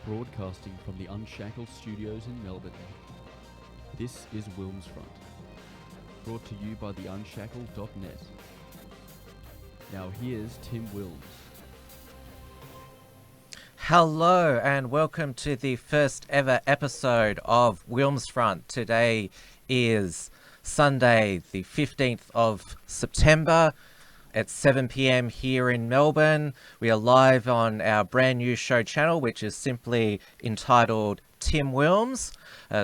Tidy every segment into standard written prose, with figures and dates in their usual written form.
Broadcasting from the Unshackled studios in Melbourne. This is Wilms Front, brought to you by the Unshackled.net. Now here's Tim Wilms. Hello and welcome to the first ever episode of Wilms Front. Today is Sunday, the 15th of September. At 7 p.m. here in Melbourne. We are live on our brand new show channel, which is simply entitled Tim Wilms.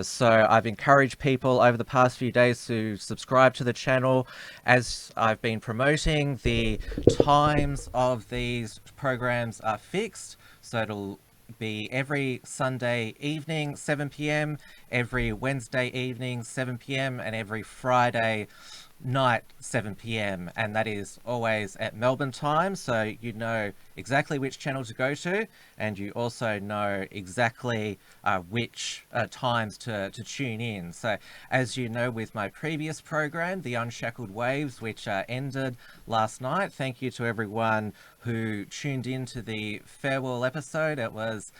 So I've encouraged people over the past few days to subscribe to the channel. As I've been promoting, the times of these programs are fixed. So it'll be every Sunday evening, 7 p.m, every Wednesday evening, 7 p.m, and every Friday night, 7 p.m, and that is always at Melbourne time, so you know exactly which channel to go to, and you also know exactly which times to tune in. So as you know, with my previous program, the Unshackled Waves, which ended last night, thank you to everyone who tuned in to the farewell episode. It was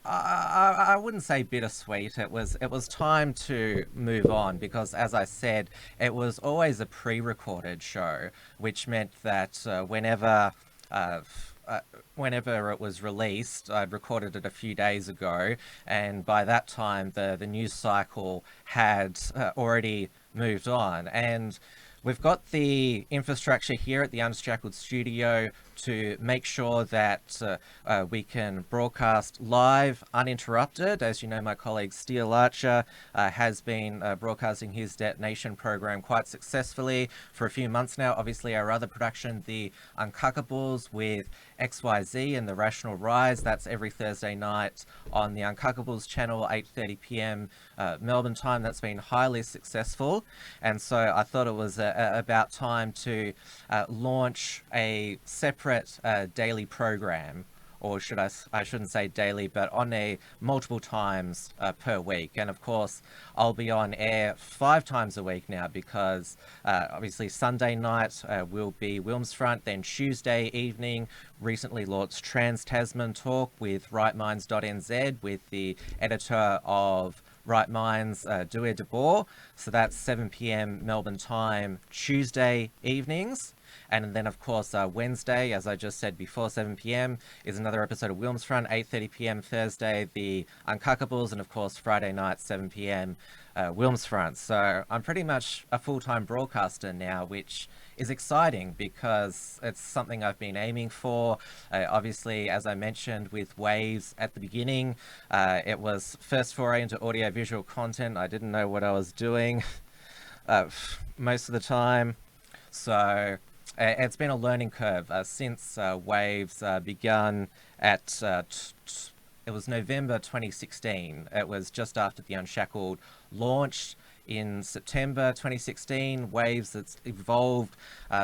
I wouldn't say bittersweet. It was time to move on because, as I said, it was always a pre-recorded show, which meant that whenever it was released, I'd recorded it a few days ago, and by that time the news cycle had already moved on. And we've got the infrastructure here at the Unshackled studio to make sure that we can broadcast live uninterrupted. As you know, my colleague Steel Archer has been broadcasting his detonation program quite successfully for a few months now. Obviously, our other production, the Uncockables with XYZ and the Rational Rise, that's every Thursday night on the Uncockables channel, 8:30 p.m. Melbourne time. That's been highly successful, and so I thought it was about time to launch a separate daily program, or I shouldn't say daily, but on a multiple times per week. And of course, I'll be on air 5 times a week now because obviously Sunday night will be Wilms Front, then Tuesday evening, recently launched Trans Tasman Talk with rightminds.nz with the editor of Right Minds, Douay de Boer. So that's 7 p.m. Melbourne time, Tuesday evenings. And then, of course, Wednesday, as I just said before, 7 p.m. is another episode of Wilms Front. 8:30 p.m. Thursday, the Uncockables. And, of course, Friday night, 7 p.m. Wilms Front. So I'm pretty much a full-time broadcaster now, which is exciting because it's something I've been aiming for. Obviously, as I mentioned with Waves at the beginning, it was first foray into audio-visual content. I didn't know what I was doing most of the time. So it's been a learning curve since Waves begun at it was November 2016. It was just after the Unshackled launched in September 2016. Waves, it's evolved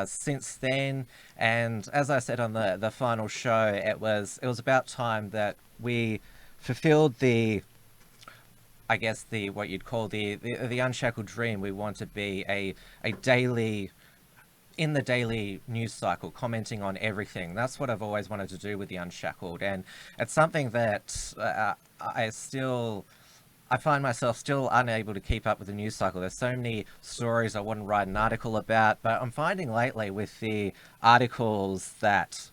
since then, and as I said on the final show, it was about time that we fulfilled the, I guess, the what you'd call the Unshackled dream. We want to be a daily, in the daily news cycle, commenting on everything. That's what I've always wanted to do with the Unshackled, and it's something that I find myself still unable to keep up with the news cycle. There's so many stories I wouldn't write an article about, but I'm finding lately with the articles that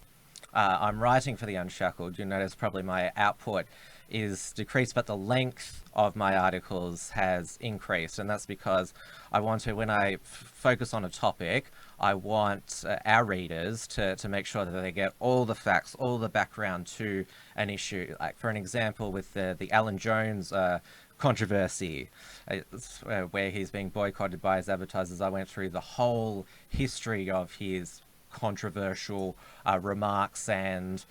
I'm writing for the Unshackled, you notice probably my output is decreased, but the length of my articles has increased, and that's because I want to, when I focus on a topic, I want our readers to make sure that they get all the facts, all the background to an issue. Like, for an example, with the Alan Jones controversy, where he's being boycotted by his advertisers, I went through the whole history of his controversial remarks and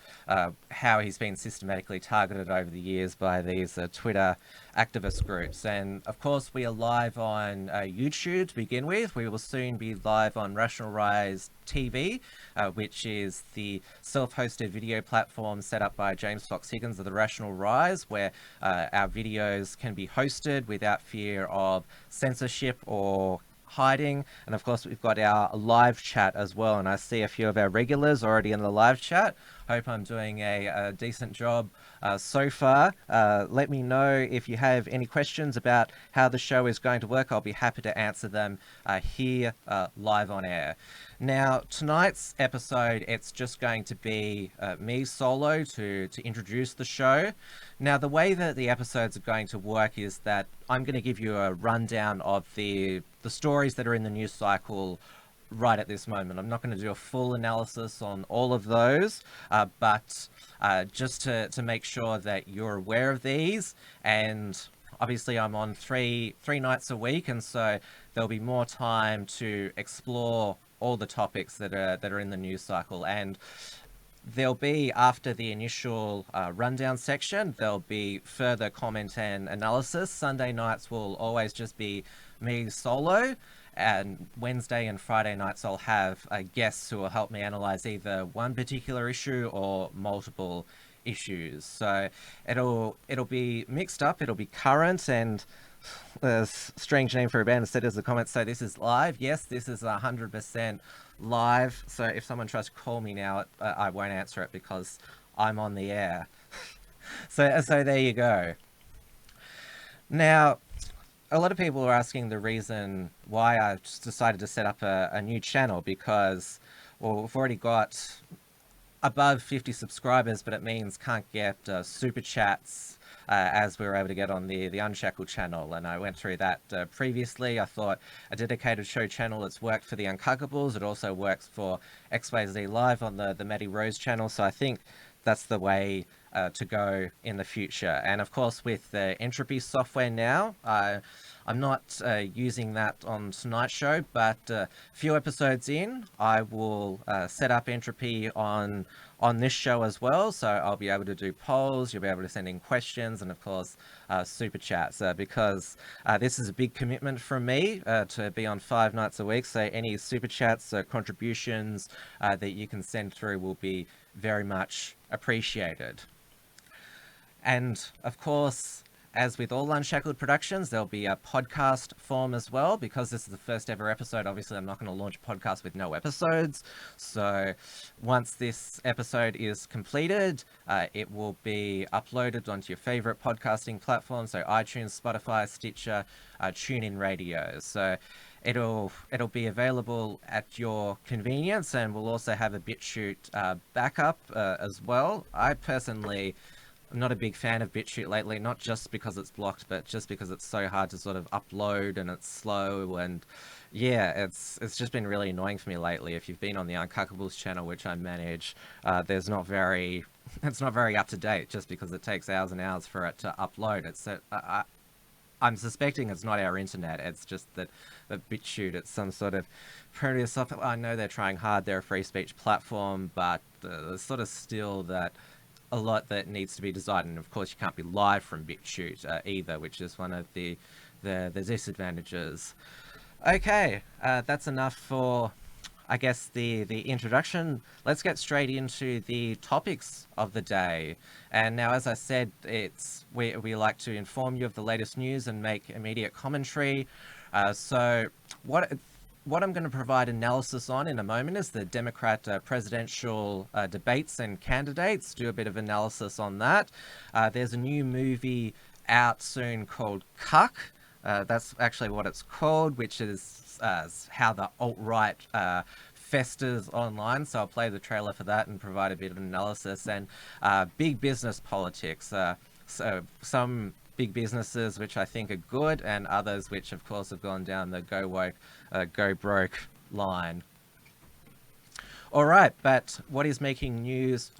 how he's been systematically targeted over the years by these Twitter activist groups. And of course, we are live on YouTube to begin with. We will soon be live on Rational Rise TV, which is the self-hosted video platform set up by James Fox Higgins of the Rational Rise, where our videos can be hosted without fear of censorship or hiding. And of course, we've got our live chat as well, and I see a few of our regulars already in the live chat. Hope I'm doing a decent job so far. Let me know if you have any questions about how the show is going to work. I'll be happy to answer them here live on air. Now, tonight's episode, it's just going to be me solo to introduce the show. Now, the way that the episodes are going to work is that I'm going to give you a rundown of the stories that are in the news cycle right at this moment. I'm not going to do a full analysis on all of those, but just to make sure that you're aware of these. And obviously I'm on three nights a week, and so there'll be more time to explore all the topics that are in the news cycle. And there'll be, after the initial rundown section, there'll be further comment and analysis. Sunday nights will always just be me solo, and Wednesday and Friday nights I'll have guests who will help me analyze either one particular issue or multiple issues. So it'll be mixed up, it'll be current, and a strange name for a band instead of the comments. So this is live. Yes, this is 100% live. So if someone tries to call me now, I won't answer it because I'm on the air. So there you go. Now, a lot of people are asking the reason why I decided to set up a new channel, because, well, we've already got above 50 subscribers, but it means can't get super chats as we were able to get on the Unshackled channel. And I went through that previously. I thought a dedicated show channel, it's worked for the Uncockables. It also works for XYZ Live on the Maddie Rose channel. So I think that's the way to go in the future. And of course, with the Entropy software now, I'm not using that on tonight's show, but a few episodes in, I will set up Entropy on this show as well. So I'll be able to do polls, you'll be able to send in questions, and of course, super chats, because this is a big commitment from me to be on 5 nights a week. So any super chats, contributions that you can send through will be very much appreciated. And of course, as with all Unshackled productions, there'll be a podcast form as well. Because this is the first ever episode, obviously I'm not going to launch a podcast with no episodes. So once this episode is completed, it will be uploaded onto your favorite podcasting platform. So iTunes, Spotify, Stitcher, TuneIn Radio. So it'll be available at your convenience, and we'll also have a BitChute backup as well. I personally, I'm not a big fan of BitChute lately, not just because it's blocked, but just because it's so hard to sort of upload and it's slow. And yeah, it's just been really annoying for me lately. If you've been on the Uncockables channel, which I manage, it's not very up to date, just because it takes hours and hours for it to upload. I'm suspecting it's not our internet. It's just that BitChute, it's some sort of primitive software. I know they're trying hard. They're a free speech platform, but there's sort of still that a lot that needs to be designed. And of course, you can't be live from BitChute either, which is one of the disadvantages. Okay, that's enough for, I guess, the introduction. Let's get straight into the topics of the day. And now, as I said, we like to inform you of the latest news and make immediate commentary. So what I'm going to provide analysis on in a moment is the Democrat presidential debates and candidates. Do a bit of analysis on that. There's a new movie out soon called Cuck. That's actually what it's called, which is how the alt-right festers online. So I'll play the trailer for that and provide a bit of analysis. And big business politics. So some big businesses which I think are good, and others which of course have gone down the go woke, go broke line. All right, but what is making news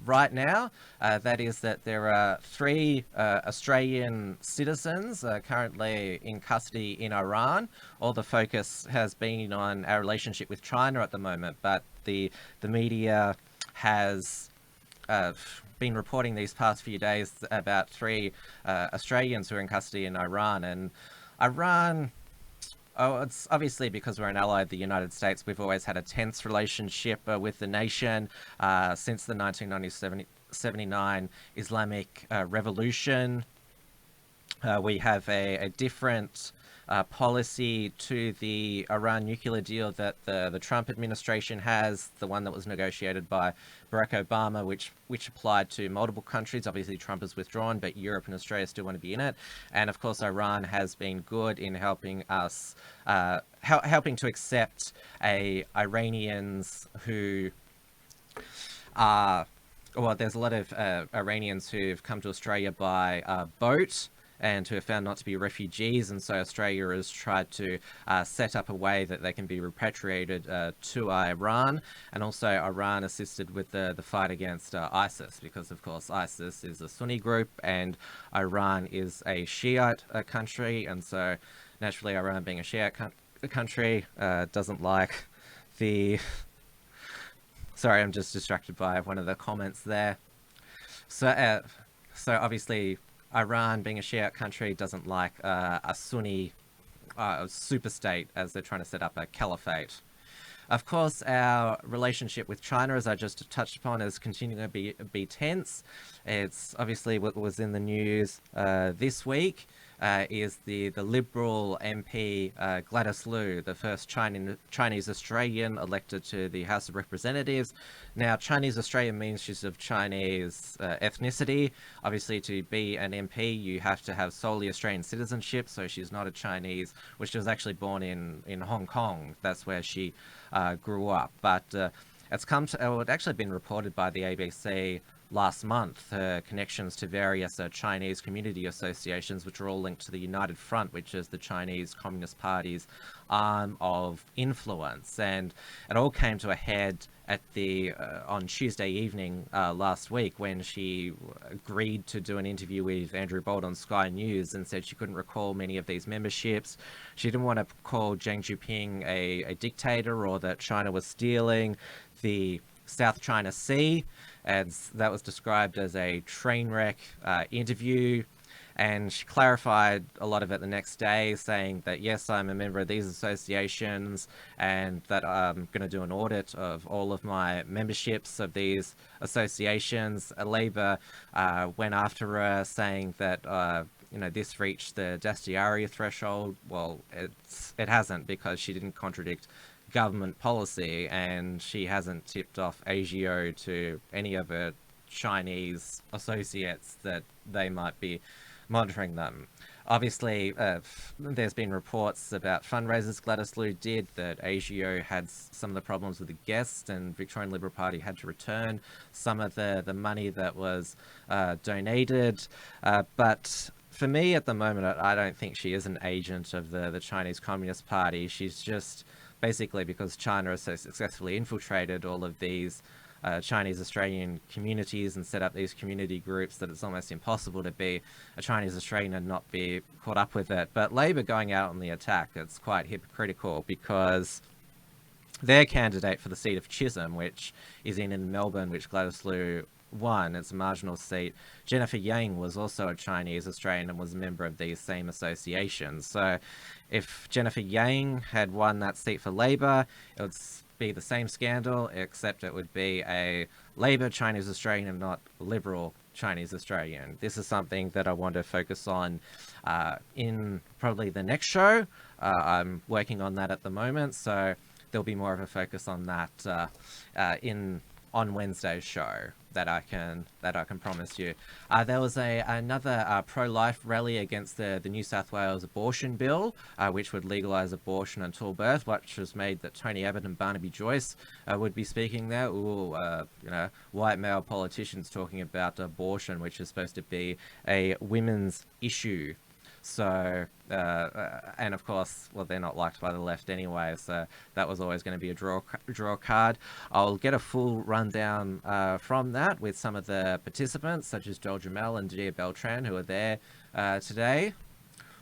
right now? That is that there are 3 Australian citizens currently in custody in Iran. All the focus has been on our relationship with China at the moment, but the media has been reporting these past few days about 3 Australians who are in custody in Iran. And Iran, it's obviously because we're an ally of the United States. We've always had a tense relationship with the nation since the 1979 Islamic Revolution. We have a different policy to the Iran nuclear deal that the Trump administration has, the one that was negotiated by Barack Obama, which applied to multiple countries. Obviously, Trump has withdrawn, but Europe and Australia still want to be in it. And of course, Iran has been good in helping us, helping to accept Iranians who are, well, there's a lot of Iranians who've come to Australia by boat and who are found not to be refugees, and so Australia has tried to set up a way that they can be repatriated to Iran, and also Iran assisted with the fight against ISIS, because of course ISIS is a Sunni group and Iran is a Shiite country, and so naturally Iran being a Shiite country doesn't like the... Sorry, I'm just distracted by one of the comments there. So obviously Iran, being a Shiite country, doesn't like a Sunni superstate, as they're trying to set up a caliphate. Of course, our relationship with China, as I just touched upon, is continuing to be tense. It's obviously what was in the news this week. Is the Liberal MP Gladys Liu, the first Chinese Australian elected to the House of Representatives. Now, Chinese Australian means she's of Chinese ethnicity. Obviously, to be an MP, you have to have solely Australian citizenship, so she's not a Chinese, which she was actually born in Hong Kong. That's where she grew up. But it's come to, it actually been reported by the ABC last month, connections to various Chinese community associations, which are all linked to the United Front, which is the Chinese Communist Party's arm of influence. And it all came to a head at on Tuesday evening last week, when she agreed to do an interview with Andrew Bolt on Sky News and said she couldn't recall many of these memberships. She didn't want to call Deng Xiaoping a dictator, or that China was stealing the South China Sea, as that was described as a train wreck interview. And she clarified a lot of it the next day, saying that, yes, I'm a member of these associations and that I'm going to do an audit of all of my memberships of these associations. Labor went after her, saying that this reached the Dastyari threshold. Well, it hasn't, because she didn't contradict government policy, and she hasn't tipped off ASIO to any of her Chinese associates that they might be monitoring them. Obviously, there's been reports about fundraisers Gladys Liu did, that ASIO had some of the problems with the guests, and Victorian Liberal Party had to return some of the money that was donated. But for me at the moment, I don't think she is an agent of the Chinese Communist Party. She's just basically, because China has so successfully infiltrated all of these Chinese Australian communities and set up these community groups that it's almost impossible to be a Chinese Australian and not be caught up with it. But Labor going out on the attack, it's quite hypocritical, because their candidate for the seat of Chisholm, which is in Melbourne, which Gladys Liu won, it's a marginal seat. Jennifer Yang was also a Chinese Australian and was a member of these same associations. So if Jennifer Yang had won that seat for Labor, it would be the same scandal, except it would be a Labor Chinese Australian and not Liberal Chinese Australian. This is something that I want to focus on in probably the next show. I'm working on that at the moment, so there'll be more of a focus on that on Wednesday's show that I can promise you. There was another pro-life rally against the New South Wales abortion bill, which would legalise abortion until birth, which was made that Tony Abbott and Barnaby Joyce would be speaking there. Ooh, white male politicians talking about abortion, which is supposed to be a women's issue. So, and of course, well, they're not liked by the left anyway, so that was always going to be a draw card. I'll get a full rundown from that with some of the participants, such as Joel Jamel and Didier Beltran, who are there today.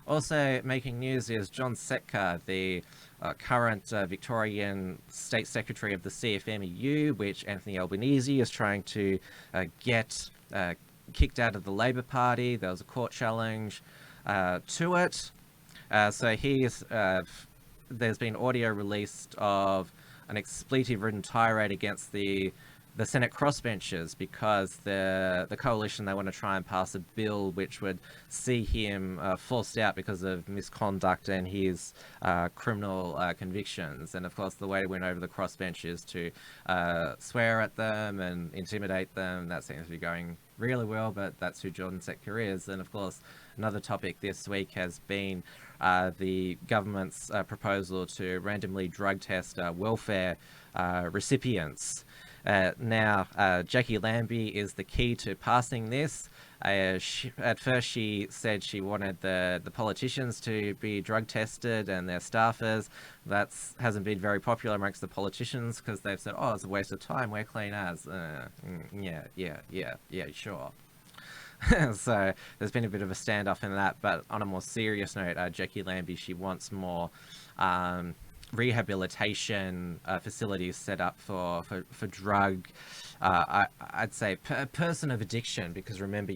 Also making news is John Setka, the current Victorian State Secretary of the CFMEU, which Anthony Albanese is trying to get kicked out of the Labor Party. There was a court challenge to it. So there's been audio released of an expletive-ridden tirade against the Senate crossbenchers, because the coalition, they want to try and pass a bill which would see him forced out because of misconduct and his criminal convictions. And of course, the way to win over the crossbench is to swear at them and intimidate them. That seems to be going really well, but that's who John Setka is. And of course, another topic this week has been the government's proposal to randomly drug test welfare recipients. Now, Jackie Lambie is the key to passing this. At first, she said she wanted the politicians to be drug tested and their staffers. That hasn't been very popular amongst the politicians, because they've said, oh, it's a waste of time, we're clean as. Yeah, sure. So there's been a bit of a standoff in that. But on a more serious note, Jackie Lambie, she wants more rehabilitation facilities set up for drug, I'd say person of addiction, because remember,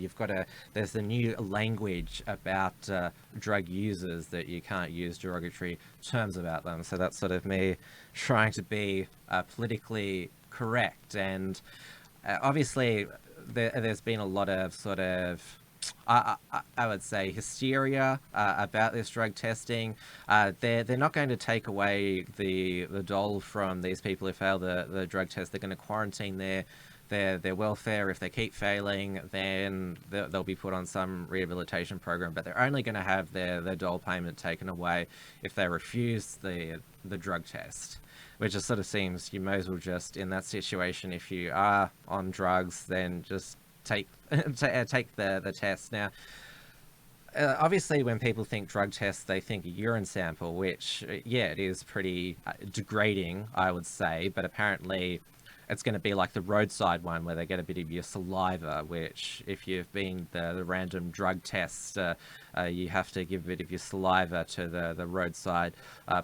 there's the new language about drug users that you can't use derogatory terms about them. So that's sort of me trying to be politically correct. And obviously there's been a lot of sort of I would say hysteria about this drug testing. They're not going to take away the dole from these people who fail the drug test. They're going to quarantine their welfare. If they keep failing, then they'll be put on some rehabilitation program. But they're only going to have their dole payment taken away if they refuse the drug test. Which just sort of seems, you may as well just, in that situation, if you are on drugs, then just take the test. Now, obviously, when people think drug tests, they think a urine sample, which, yeah, it is pretty degrading, I would say. But apparently, it's going to be like the roadside one, where they get a bit of your saliva, which, if you've been the random drug tests, you have to give a bit of your saliva to the roadside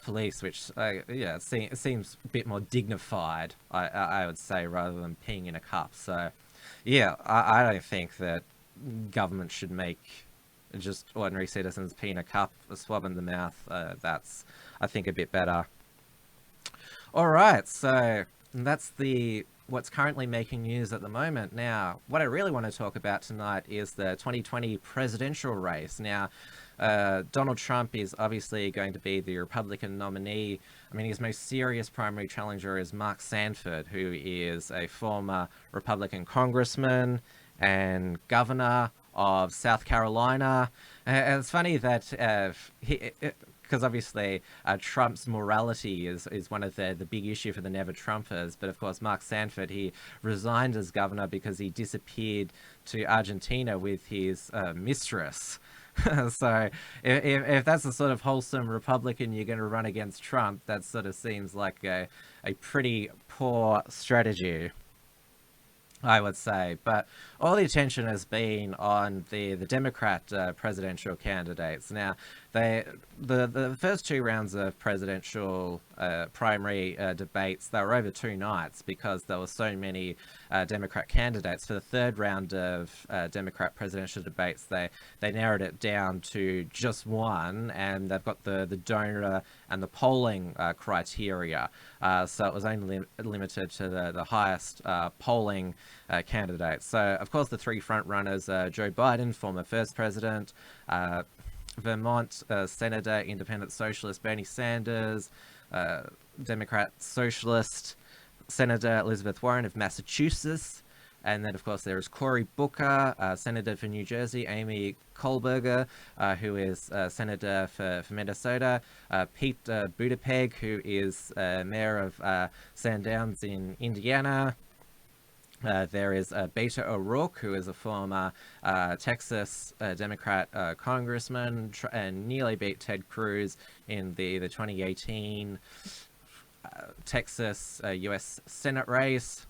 police, which, it seems a bit more dignified, I would say, rather than peeing in a cup. So, yeah, I don't think that government should make just ordinary citizens pee in a cup, a swab in the mouth. That's, I think, a bit better. All right, so that's what's currently making news at the moment. Now, what I really want to talk about tonight is the 2020 presidential race. Now, Donald Trump is obviously going to be the Republican nominee. I mean, his most serious primary challenger is Mark Sanford, who is a former Republican congressman and governor of South Carolina. And it's funny that because obviously Trump's morality is one of the big issue for the Never Trumpers. But of course, Mark Sanford, he resigned as governor because he disappeared to Argentina with his mistress. So if that's the sort of wholesome Republican you're going to run against Trump, that sort of seems like a pretty poor strategy. I would say. But all the attention has been on the Democrat presidential candidates. Now, the first two rounds of presidential primary debates, they were over 2 nights because there were so many Democrat candidates. For the third round of Democrat presidential debates, they narrowed it down to just one, and they've got the donor and the polling criteria. So it was only limited to the highest polling candidates. So, of course, the three front runners, Joe Biden, former first president, Vermont Senator, Independent Socialist Bernie Sanders, Democrat Socialist Senator Elizabeth Warren of Massachusetts, and then, of course, there is Cory Booker, Senator for New Jersey, Amy Kohlberger, who is Senator for Minnesota, Pete Buttigieg, who is Mayor of Sundance in Indiana. There is Beto O'Rourke, who is a former Texas Democrat congressman and nearly beat Ted Cruz in the 2018 Texas U.S. Senate race.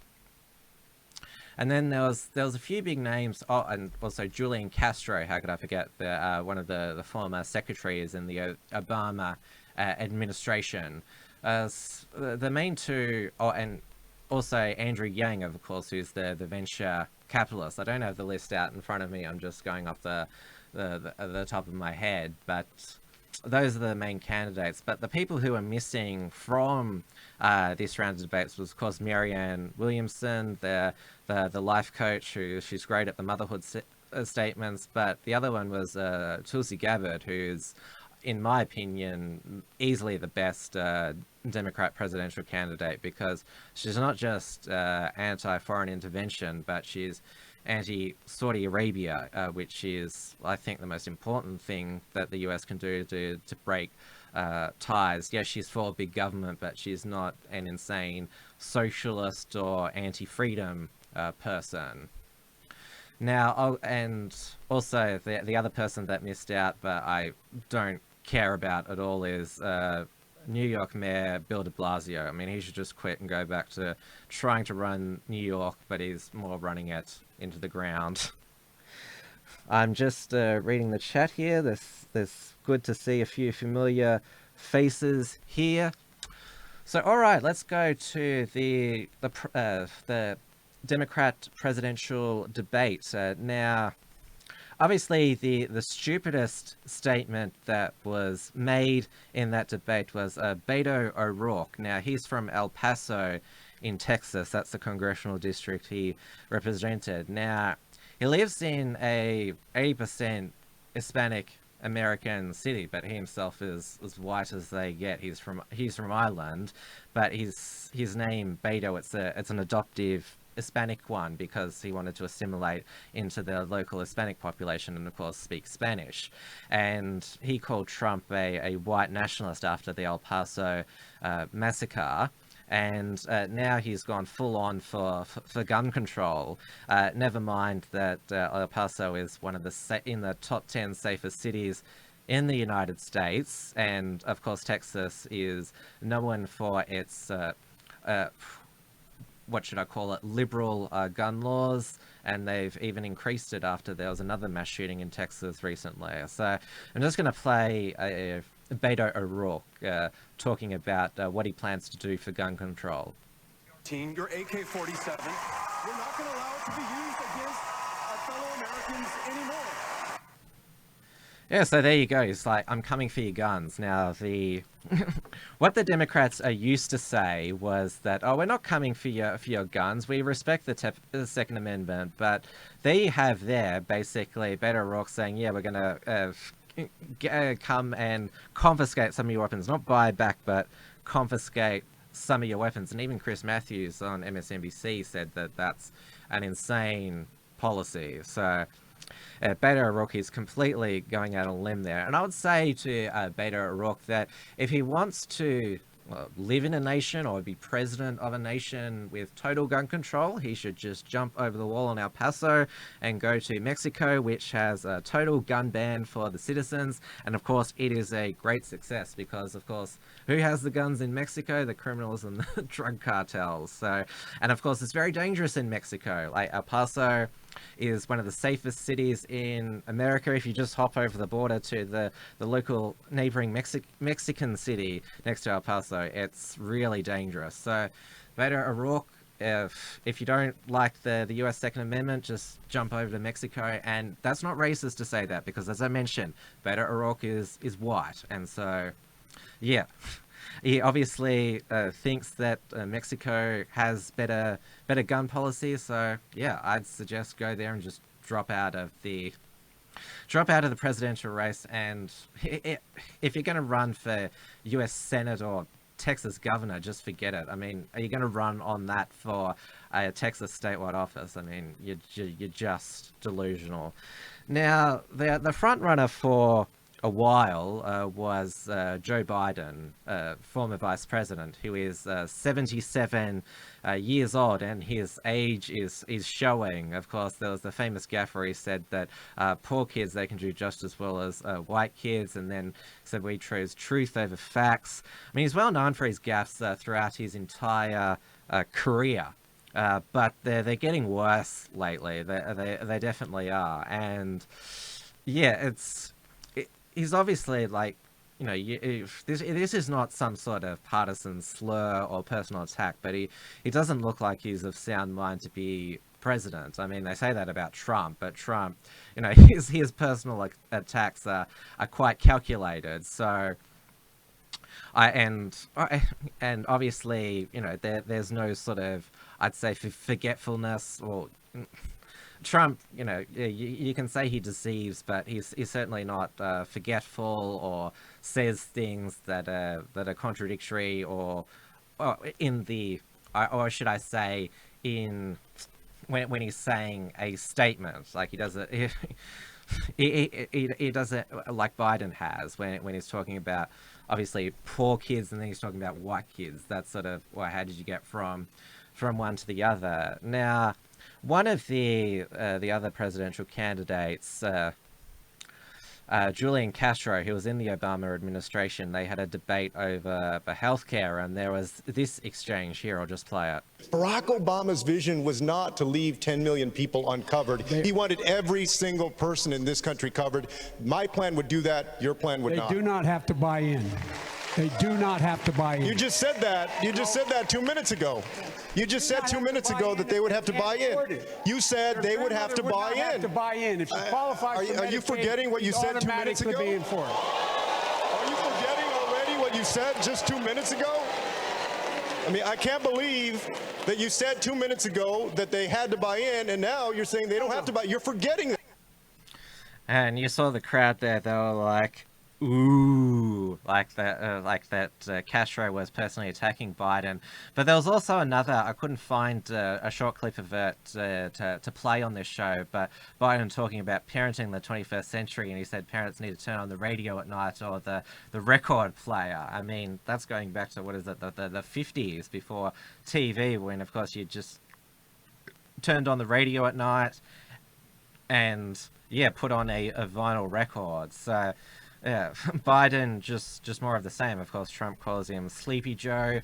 And then there was a few big names. Oh, and also Julian Castro. How could I forget one of the former secretaries in the Obama administration? The main two. Oh, and also Andrew Yang, of course, who's the venture capitalist. I don't have the list out in front of me. I'm just going off the top of my head, but those are the main candidates. But the people who are missing from this round of debates was, of course, Marianne Williamson, the life coach, she's great at the motherhood statements. But the other one was Tulsi Gabbard, who's, in my opinion, easily the best Democrat presidential candidate, because she's not just anti-foreign intervention, but she's anti-Saudi Arabia, which is, I think, the most important thing that the US can do to break ties. Yes, she's for big government, but she's not an insane socialist or anti-freedom person. Now, and also the other person that missed out, but I don't care about at all, is New York Mayor Bill de Blasio. I mean, he should just quit and go back to trying to run New York, but he's more running it into the ground. I'm just reading the chat here. There's good to see a few familiar faces here. So, all right, let's go to the Democrat presidential debate. Now, obviously, the stupidest statement that was made in that debate was Beto O'Rourke. Now, he's from El Paso in Texas. That's the congressional district he represented. Now, he lives in a 80% Hispanic American city, but he himself is as white as they get. He's from Ireland, but his name Beto, it's an adoptive Hispanic one, because he wanted to assimilate into the local Hispanic population and, of course, speak Spanish. And he called Trump a white nationalist after the El Paso massacre. And now he's gone full on for gun control. Never mind that El Paso is one of in the top 10 safest cities in the United States. And, of course, Texas is known for its what should I call it, liberal gun laws, and they've even increased it after there was another mass shooting in Texas recently. So I'm just going to play Beto O'Rourke talking about what he plans to do for gun control. Your AK-47, we're not going to allow it to be used against our fellow Americans anymore. Yeah, so there you go. It's like, I'm coming for your guns. Now, what the Democrats used to say was that, oh, we're not coming for your guns. We respect the Second Amendment. But there you have basically, Beto O'Rourke saying, yeah, we're going to come and confiscate some of your weapons. Not buy back, but confiscate some of your weapons. And even Chris Matthews on MSNBC said that that's an insane policy. So Beto O'Rourke is completely going out on a limb there. And I would say to Beto O'Rourke that if he wants to live in a nation or be president of a nation with total gun control. He should just jump over the wall in El Paso and go to Mexico, which has a total gun ban for the citizens. And of course, it is a great success because, of course, who has the guns in Mexico? The criminals and the drug cartels. So, and of course, it's very dangerous in Mexico. Like El Paso is one of the safest cities in America. If you just hop over the border to the local neighboring Mexican city next to El Paso, it's really dangerous. So Beto O'Rourke, if you don't like the US Second Amendment, just jump over to Mexico. And that's not racist to say that, because as I mentioned, Beto O'Rourke is white. And so, yeah. He obviously thinks that Mexico has better gun policy, so yeah, I'd suggest go there and just drop out of the presidential race. And if you're going to run for U.S. Senate or Texas governor, just forget it. I mean, are you going to run on that for a Texas statewide office? I mean, you're just delusional. Now, the front runner for a while was Joe Biden, former vice president, who is 77 years old, and his age is showing. Of course, there was the famous gaffe where he said that poor kids, they can do just as well as white kids, and then said we chose truth over facts. I mean, he's well known for his gaffes throughout his entire career. But they're getting worse lately. They definitely are. And yeah, he's obviously, like, you know, this is not some sort of partisan slur or personal attack, but he doesn't look like he's of sound mind to be president. I mean, they say that about Trump, but Trump, you know, his personal attacks are quite calculated. So, and obviously, you know, there's no sort of, I'd say, forgetfulness or. Trump, you know, you can say he deceives, but he's certainly not forgetful or says things that are contradictory or in the, or should I say, in when he's saying a statement, like he does it. He does it like Biden has when he's talking about obviously poor kids, and then he's talking about white kids. That's sort of, well, how did you get from one to the other? Now, one of the other presidential candidates, Julian Castro, who was in the Obama administration, they had a debate over healthcare, and there was this exchange here. I'll just play it. Barack Obama's vision was not to leave 10 million people uncovered. He wanted every single person in this country covered. My plan would do that. Your plan would not. They do not have to buy in. They do not have to buy in. You just said that. You just said that 2 minutes ago. You just said 2 minutes ago that they would have to buy in. You said they would have to buy in. Have to buy in. If she qualifies for Medicaid, are you forgetting what you said 2 minutes ago? Be in for it. Are you forgetting already what you said just 2 minutes ago? I mean, I can't believe that you said 2 minutes ago that they had to buy in, and now you're saying they don't have to buy. You're forgetting that. And you saw the crowd there. They were like, ooh, like that Castro was personally attacking Biden. But there was also another, I couldn't find a short clip of it to play on this show, but Biden talking about parenting in the 21st century, and he said parents need to turn on the radio at night or the record player. I mean, that's going back to, what is it, the 50s, before TV, when of course you just turned on the radio at night and, yeah, put on a vinyl record. So, yeah, Biden, just more of the same. Of course, Trump calls him Sleepy Joe.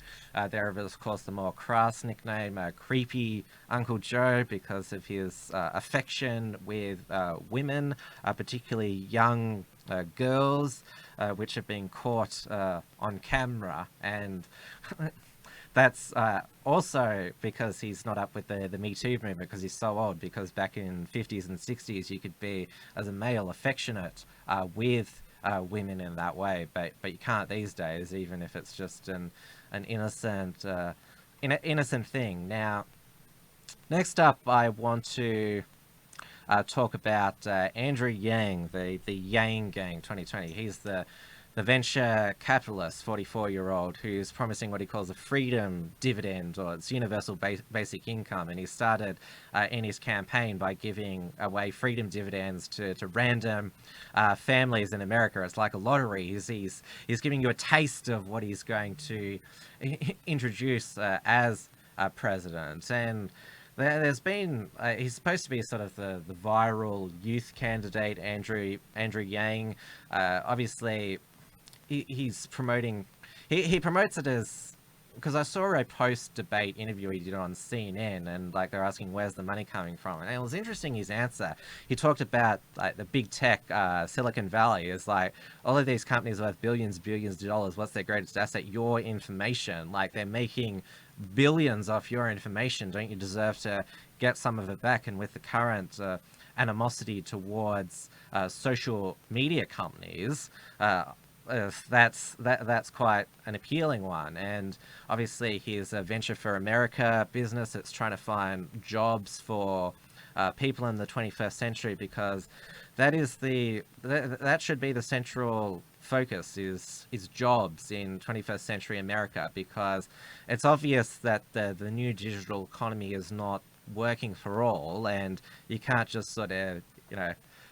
There is, of course, the more crass nickname, Creepy Uncle Joe, because of his affection with women, particularly young girls, which have been caught on camera. And that's also because he's not up with the Me Too movement, because he's so old, because back in 50s and 60s, you could be, as a male, affectionate with women in that way, but you can't these days, even if it's just an innocent innocent thing. Now, next up, I want to talk about Andrew Yang, the Yang Gang 2020. He's the the venture capitalist, 44-year-old, who's promising what he calls a freedom dividend, or it's universal basic income. And he started in his campaign by giving away freedom dividends to random families in America. It's like a lottery. He's giving you a taste of what he's going to introduce as president. And there's been he's supposed to be sort of the viral youth candidate, Andrew Yang. Obviously he's promoting, he promotes it as, because I saw a post-debate interview he did on CNN, and like they're asking where's the money coming from, and it was interesting his answer. He talked about like the big tech, Silicon Valley is like all of these companies worth billions of dollars. What's their greatest asset? Your information. Like they're making billions off your information. Don't you deserve to get some of it back? And with the current animosity towards social media companies, that's quite an appealing one. And obviously here's a Venture for America business that's trying to find jobs for people in the 21st century, because that should be the central focus, is jobs in 21st century America, because it's obvious that the new digital economy is not working for all, and you can't just sort of,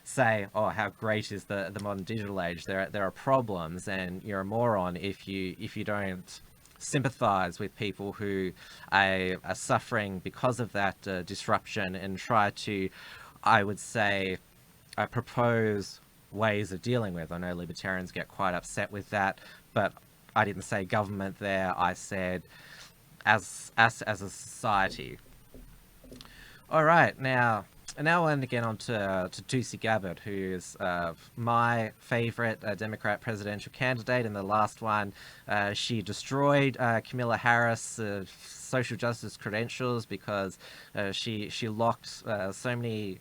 say, oh, how great is the modern digital age. There are problems, and you're a moron if you don't sympathize with people who are suffering because of that disruption, and try to, I would say, propose ways of dealing with. I know libertarians get quite upset with that, but I didn't say government there. I said as a society. All right, now I want to get on to Tulsi Gabbard, who is my favorite Democrat presidential candidate. In the last one, she destroyed Kamala Harris' social justice credentials, because she locked so many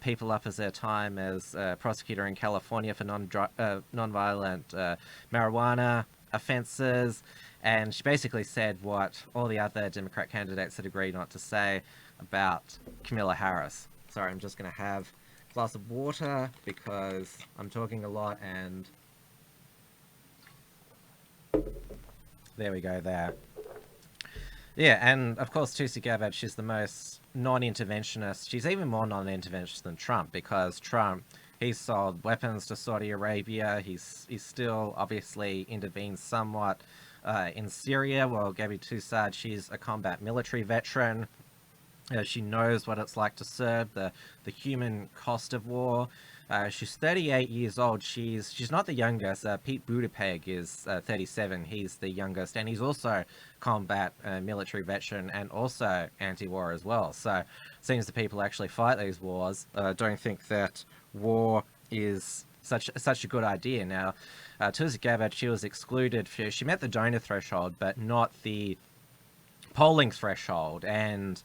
people up as their time as prosecutor in California for non-violent marijuana offenses. And she basically said what all the other Democrat candidates had agreed not to say about Kamala Harris. Sorry, I'm just going to have a glass of water because I'm talking a lot, and there we go there. Yeah, and of course Tulsi Gabbard, she's the most non-interventionist. She's even more non-interventionist than Trump, because Trump, he's sold weapons to Saudi Arabia. He's still obviously intervened somewhat in Syria, while Gabby Toussard, she's a combat military veteran. She knows what it's like to serve, the human cost of war. She's 38 years old. She's not the youngest. Pete Buttigieg is 37. He's the youngest, and he's also combat military veteran and also anti-war as well. So it seems the people who actually fight these wars don't think that war is such a good idea. Now, Tulsi Gabbard, she was excluded. She met the donor threshold, but not the polling threshold, and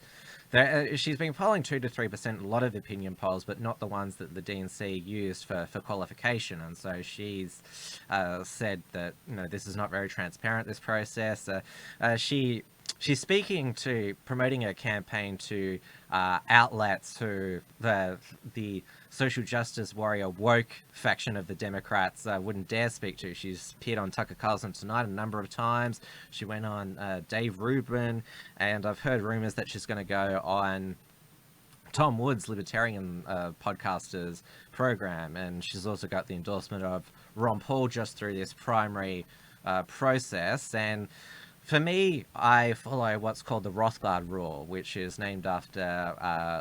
she's been polling 2 to 3% in a lot of opinion polls, but not the ones that the DNC used for qualification. And so she's said that this is not very transparent, this process. She's speaking to promoting a campaign to outlets who the social justice warrior woke faction of the Democrats wouldn't dare speak to. She's appeared on Tucker Carlson Tonight a number of times. She went on Dave Rubin, and I've heard rumors that she's going to go on Tom Wood's Libertarian podcaster's program, and she's also got the endorsement of Ron Paul just through this primary process. And for me, I follow what's called the Rothbard rule, which is named after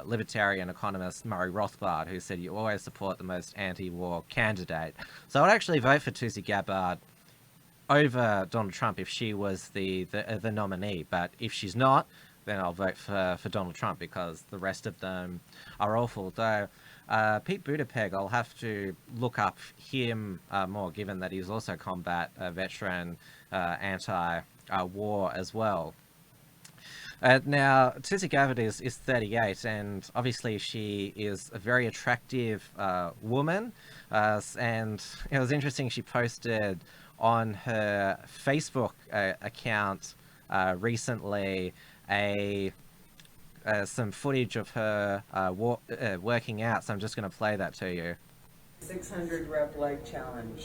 libertarian economist Murray Rothbard, who said you always support the most anti-war candidate. So I'd actually vote for Tulsi Gabbard over Donald Trump if she was the nominee. But if she's not, then I'll vote for Donald Trump, because the rest of them are awful. Though Pete Buttigieg, I'll have to look up him more, given that he's also combat veteran, anti-war as well. Now, Tulsi Gabbard is 38, and obviously she is a very attractive woman. And it was interesting, she posted on her Facebook account recently some footage of her working out, so I'm just going to play that to you. 600 rep leg challenge.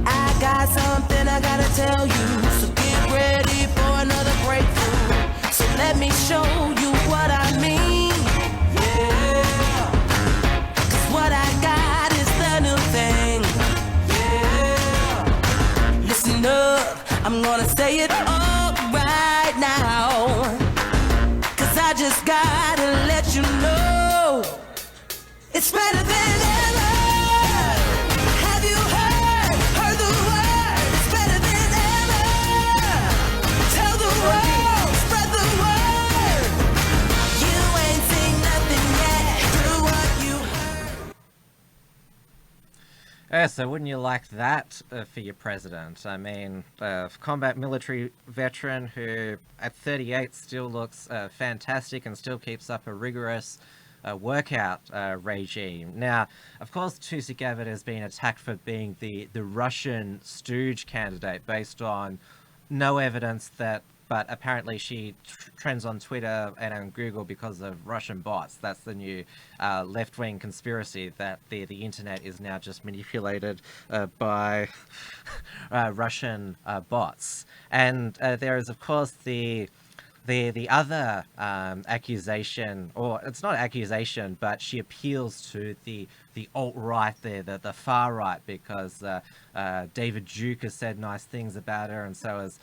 I got something I gotta tell you, so get ready for another breakthrough. So let me show you what I mean. Yeah. 'Cause what I got is the new thing. Yeah. Listen up, I'm gonna say it all right now. 'Cause I just gotta let you know it's better than ever. Have you heard the word? It's better than ever. Tell the world, spread the word. You ain't seen nothing yet. Do what you heard. Yeah, so wouldn't you like that for your president? I mean, combat military veteran who at 38 still looks fantastic and still keeps up a rigorous workout regime. Now, of course, Tulsi Gabbard has been attacked for being the Russian stooge candidate based on no evidence but apparently she trends on Twitter and on Google because of Russian bots. That's the new left-wing conspiracy that the internet is now just manipulated by Russian bots. And there is, of course, the other accusation, or it's not accusation, but she appeals to the alt-right there, the far right, because David Duke has said nice things about her, and so has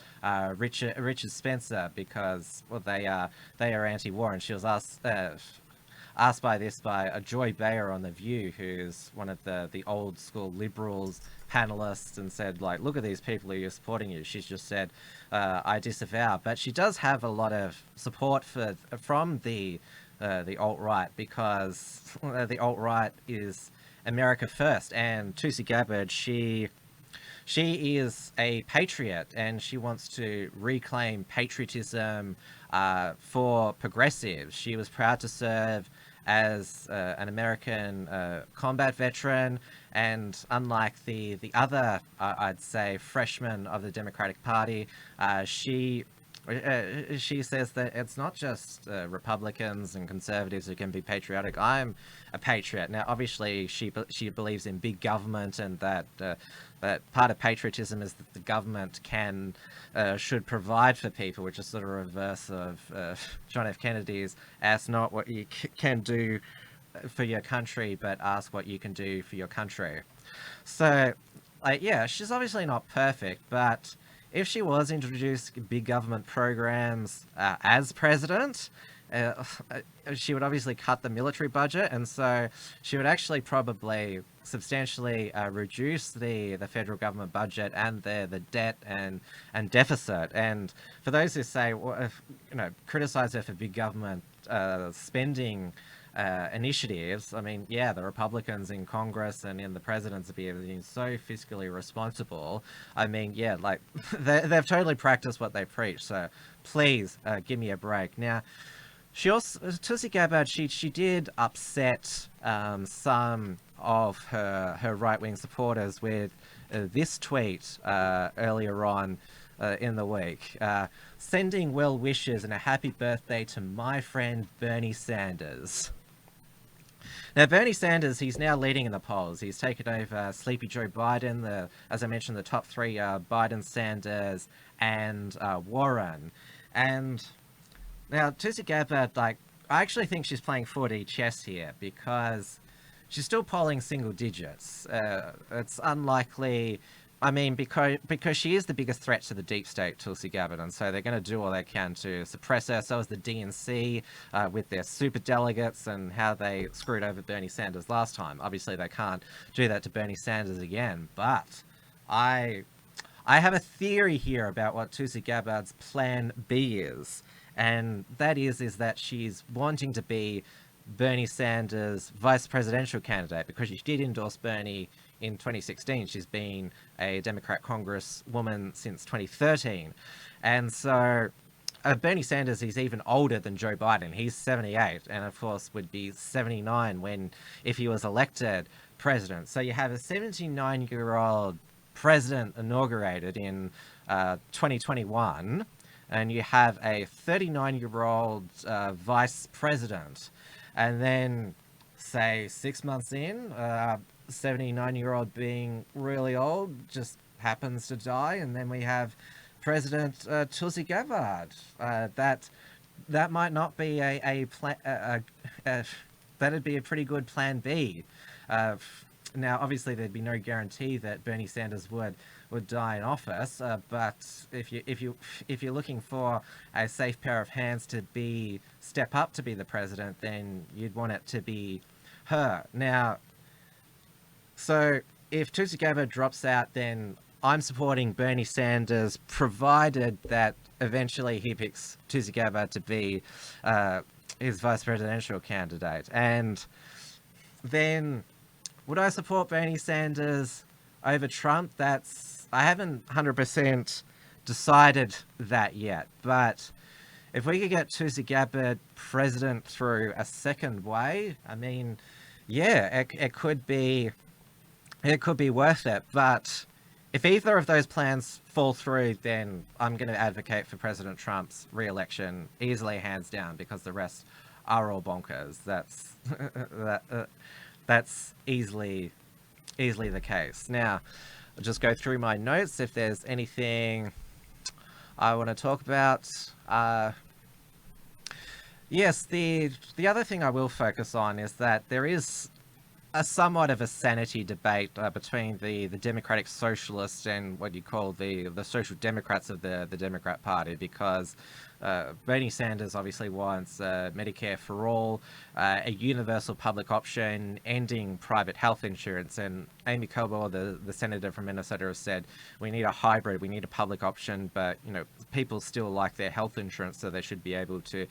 Richard Spencer, because well, they are anti-war, and she was asked by Joy Bayer on The View, who's one of the old school liberals panelists, and said, like, look at these people who are supporting you. She's just said, I disavow. But she does have a lot of support from the alt-right, because the alt-right is America first, and Tulsi Gabbard, she is a patriot, and she wants to reclaim patriotism for progressives. She was proud to serve as an American combat veteran, and unlike the other, I'd say, freshmen of the Democratic Party, she says that it's not just Republicans and conservatives who can be patriotic. I'm a patriot. Now, obviously, she believes in big government, and that part of patriotism is that the government should provide for people, which is sort of reverse of John F. Kennedy's "ask not what you can do for your country, but ask what you can do for your country." So, yeah, she's obviously not perfect, but if she was introducing big government programs as president, she would obviously cut the military budget, and so she would actually probably substantially reduce the federal government budget and the debt and deficit. And for those who say, well, criticize her for big government spending initiatives, I mean, yeah, the Republicans in Congress and in the presidency are being so fiscally responsible. I mean, yeah, like they've totally practiced what they preach. So please give me a break. Now, Tulsi Gabbard, she did upset some of her right-wing supporters with this tweet earlier on in the week, sending well wishes and a happy birthday to my friend Bernie Sanders. Now, Bernie Sanders, he's now leading in the polls. He's taken over Sleepy Joe Biden, as I mentioned, the top three, Biden, Sanders, and Warren. And now, Tulsi Gabbard, I actually think she's playing 4D chess here, because she's still polling single digits. It's unlikely. I mean, because she is the biggest threat to the deep state, Tulsi Gabbard, and so they're going to do all they can to suppress her. So is the DNC with their super delegates and how they screwed over Bernie Sanders last time. Obviously, they can't do that to Bernie Sanders again. But I have a theory here about what Tulsi Gabbard's plan B is, and that is that she's wanting to be Bernie Sanders' vice presidential candidate, because she did endorse Bernie in 2016. She's been a Democrat Congresswoman since 2013. And so Bernie Sanders is even older than Joe Biden. He's 78, and of course would be 79 if he was elected president. So you have a 79-year-old president inaugurated in 2021, and you have a 39-year-old vice president, and then say 6 months in, 79-year-old being really old just happens to die, and then we have President Tulsi Gabbard. That might not be a plan. That'd be a pretty good plan B. Now, obviously, there'd be no guarantee that Bernie Sanders would die in office. But if you're looking for a safe pair of hands to step up to be the president, then you'd want it to be her. Now, so if Tulsi Gabbard drops out, then I'm supporting Bernie Sanders, provided that eventually he picks Tulsi Gabbard to be his vice presidential candidate. And then, would I support Bernie Sanders over Trump? I haven't 100% decided that yet. But if we could get Tulsi Gabbard president through a second way, I mean, yeah, it could be worth it. But if either of those plans fall through, then I'm going to advocate for President Trump's re-election easily, hands down, because the rest are all bonkers. That's easily the case. Now, I'll just go through my notes if there's anything I want to talk about. Yes, the other thing I will focus on is that there is somewhat of a sanity debate between the Democratic Socialists and what you call the Social Democrats of the Democrat Party, because Bernie Sanders obviously wants Medicare for all, a universal public option, ending private health insurance, and Amy Klobuchar, the senator from Minnesota, has said we need a hybrid, we need a public option, but people still like their health insurance, so they should be able to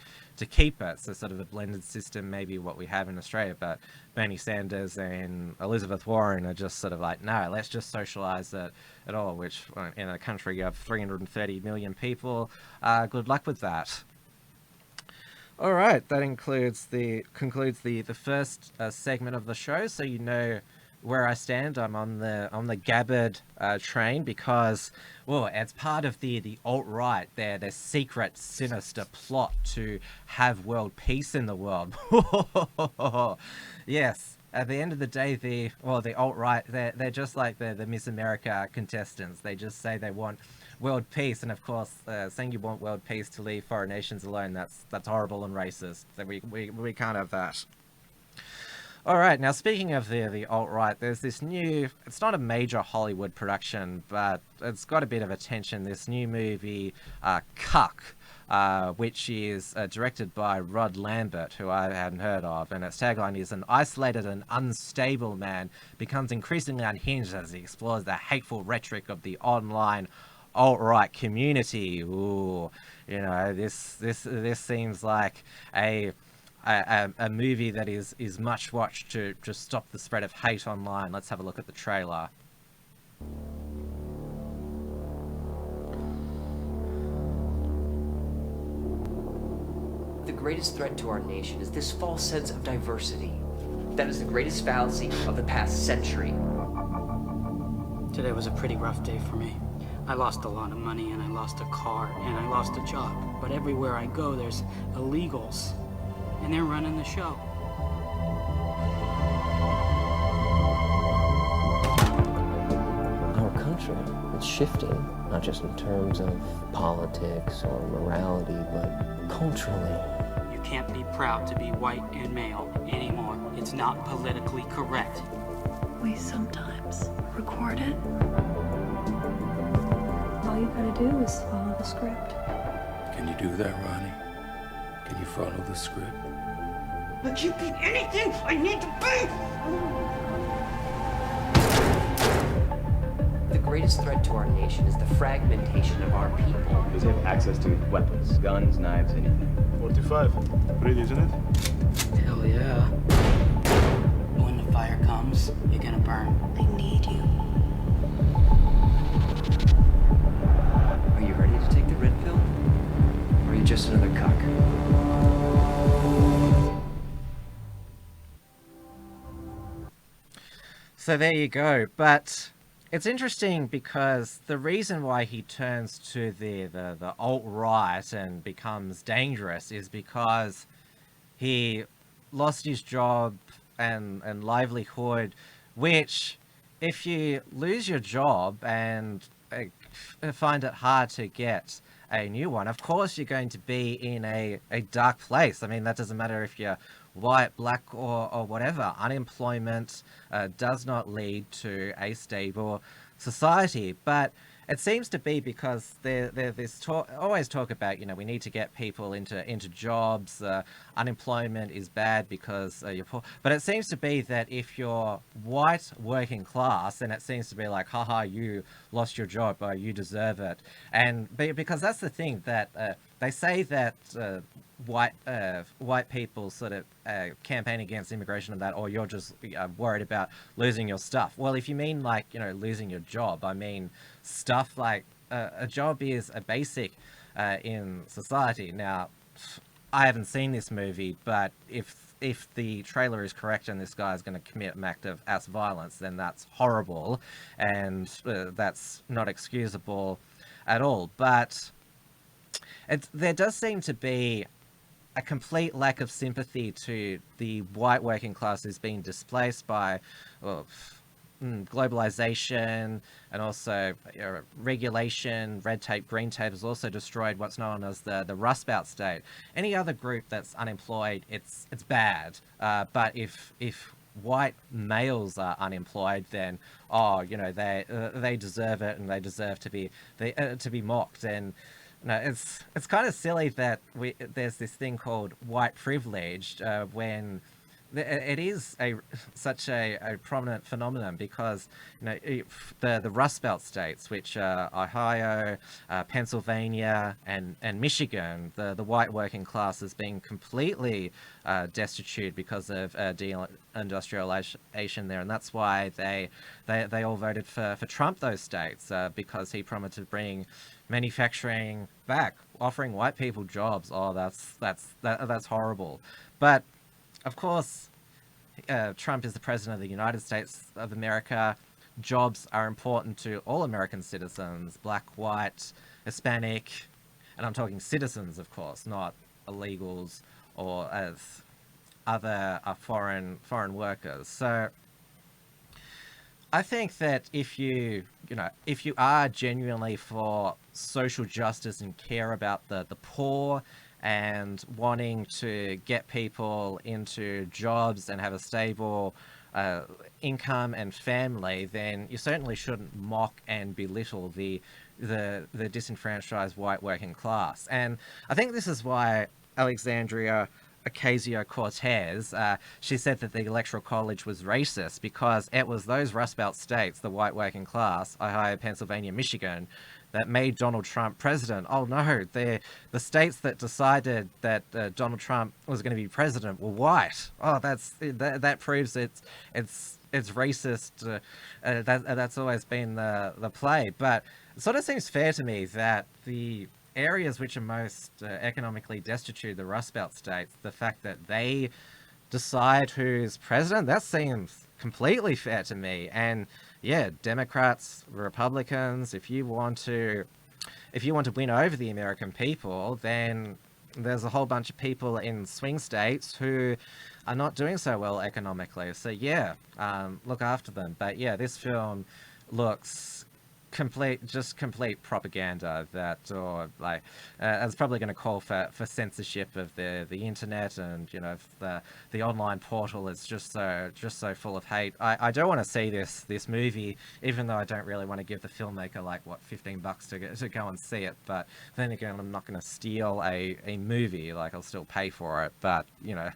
keep it. So sort of a blended system, maybe what we have in Australia. But Bernie Sanders and Elizabeth Warren are just sort of like, no, let's just socialize it at all, which in a country of 330 million people, good luck with that. All right, that concludes the first segment of the show, so you know where I stand. I'm on the Gabbard train because, well, it's part of the alt-right, their secret, sinister plot to have world peace in the world. Yes, at the end of the day, the alt-right, they're just like the Miss America contestants. They just say they want world peace, and of course, saying you want world peace to leave foreign nations alone, that's horrible and racist. So we can't have that. All right, now speaking of the alt-right, there's this new, it's not a major Hollywood production, but it's got a bit of attention, this new movie, Cuck, which is directed by Rod Lambert, who I hadn't heard of, and its tagline is, an isolated and unstable man becomes increasingly unhinged as he explores the hateful rhetoric of the online alt-right community. Ooh, this seems like a movie that is much watched to just stop the spread of hate online. Let's have a look at the trailer. The greatest threat to our nation is this false sense of diversity. That is the greatest fallacy of the past century. Today was a pretty rough day for me. I lost a lot of money, and I lost a car, and I lost a job. But everywhere I go, there's illegals. And they're running the show. Our country is shifting, not just in terms of politics or morality, but culturally. You can't be proud to be white and male anymore. It's not politically correct. We sometimes record it. All you gotta do is follow the script. Can you do that, Ronnie? Can you follow the script? But you be anything I need to be! The greatest threat to our nation is the fragmentation of our people. Because they have access to weapons, guns, knives, anything. 45. Pretty, isn't it? Hell yeah. When the fire comes, you're gonna burn. I need you. Are you ready to take the red pill? Or are you just another cuck? So there you go. But it's interesting because the reason why he turns to the alt-right and becomes dangerous is because he lost his job and livelihood, which if you lose your job and find it hard to get a new one, of course you're going to be in a dark place. I mean, that doesn't matter if you're white, black, or whatever. Unemployment does not lead to a stable society. But it seems to be because there's always talk about, we need to get people into jobs. Unemployment is bad because you're poor. But it seems to be that if you're white, working class, then it seems to be like, haha, you lost your job, you deserve it. And because that's the thing that they say that white people sort of campaign against immigration and that, or you're just worried about losing your stuff. Well, if you mean like, losing your job, I mean stuff like a job is a basic in society. Now, I haven't seen this movie, but if the trailer is correct and this guy is going to commit an act of ass violence, then that's horrible, and that's not excusable at all. But there does seem to be a complete lack of sympathy to the white working class who's being displaced by globalization, and also regulation, red tape, green tape has also destroyed what's known as the Rust Belt state. Any other group that's unemployed, it's bad. But if white males are unemployed, then they deserve it, and they deserve to be mocked. And it's kind of silly that there's this thing called white privilege when it is such a prominent phenomenon, because the Rust Belt states, which are Ohio, Pennsylvania, and Michigan, the white working class has been completely destitute because of deindustrialization there, and that's why they all voted for Trump, those states, because he promised to bring manufacturing back, offering white people jobs. Oh, that's horrible. But of course, Trump is the president of the United States of America. Jobs are important to all American citizens, black, white, Hispanic, and I'm talking citizens, of course, not illegals or as other foreign workers. So I think that if you are genuinely for social justice and care about the poor, and wanting to get people into jobs and have a stable income and family, then you certainly shouldn't mock and belittle the disenfranchised white working class. And I think this is why Alexandria Ocasio-Cortez, she said that the Electoral College was racist, because it was those Rust Belt states, the white working class, Ohio, Pennsylvania, Michigan, that made Donald Trump president. Oh no, the states that decided that Donald Trump was going to be president were white. Oh, that proves it's racist. That's always been the play. But it sort of seems fair to me that the areas which are most economically destitute, the Rust Belt states, the fact that they decide who's president, that seems completely fair to me. And yeah, Democrats, Republicans, if you want to win over the American people, then there's a whole bunch of people in swing states who are not doing so well economically. So yeah, look after them. But yeah, this film looks complete propaganda that, or like, it's probably going to call for censorship of the internet, and the online portal is just so full of hate. I don't want to see this movie, even though I don't really want to give the filmmaker like $15 to go and see it. But then again, I'm not going to steal a movie. Like, I'll still pay for it. But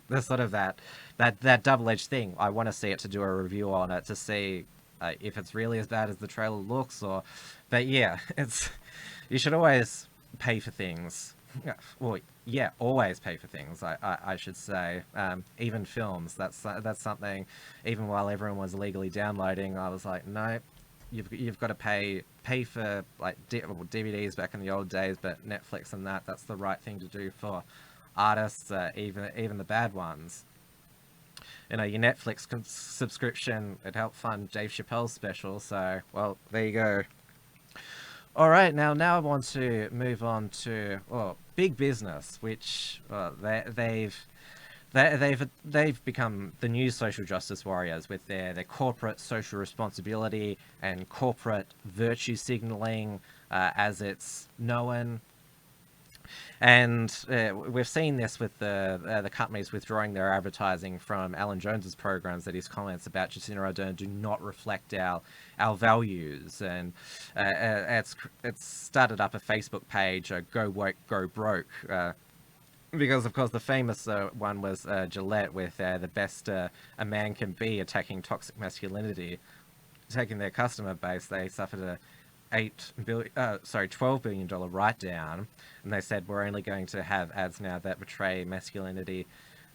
there's sort of that double-edged thing. I want to see it to do a review on it, to see if it's really as bad as the trailer looks, but yeah, you should always pay for things. Well, yeah, always pay for things. I should say, even films. That's something. Even while everyone was illegally downloading, I was like, no, you've got to pay for like DVDs back in the old days, but Netflix and that's the right thing to do for artists, even the bad ones. your Netflix subscription. It helped fund Dave Chappelle's special. So, well, there you go. All right, now I want to move on to big business, which they've become the new social justice warriors with their corporate social responsibility and corporate virtue signaling, as it's known. And we've seen this with the companies withdrawing their advertising from Alan Jones's programs, that his comments about Jacinda Ardern do not reflect our values. And it's started up a Facebook page, Go Woke, Go Broke, because, of course, the famous one was Gillette with the best a man can be, attacking toxic masculinity. Taking their customer base, they suffered a $12 billion write-down, and they said we're only going to have ads now that portray masculinity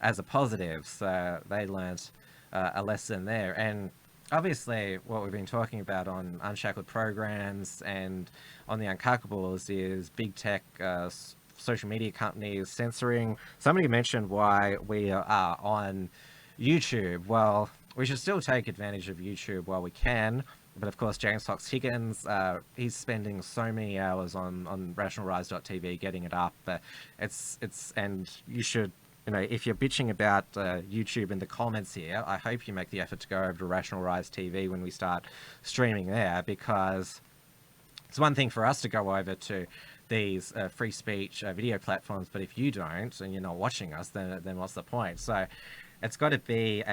as a positive. So they learnt a lesson there. And obviously what we've been talking about on Unshackled programs and on the Uncockables is big tech, social media companies censoring. Somebody mentioned why we are on YouTube. Well, we should still take advantage of YouTube while we can. But of course, James Fox Higgins, he's spending so many hours on rationalrise.tv getting it up. And you should, if you're bitching about YouTube in the comments here, I hope you make the effort to go over to Rational Rise TV when we start streaming there, because it's one thing for us to go over to these free speech video platforms, but if you don't and you're not watching us, then what's the point? So it's got to be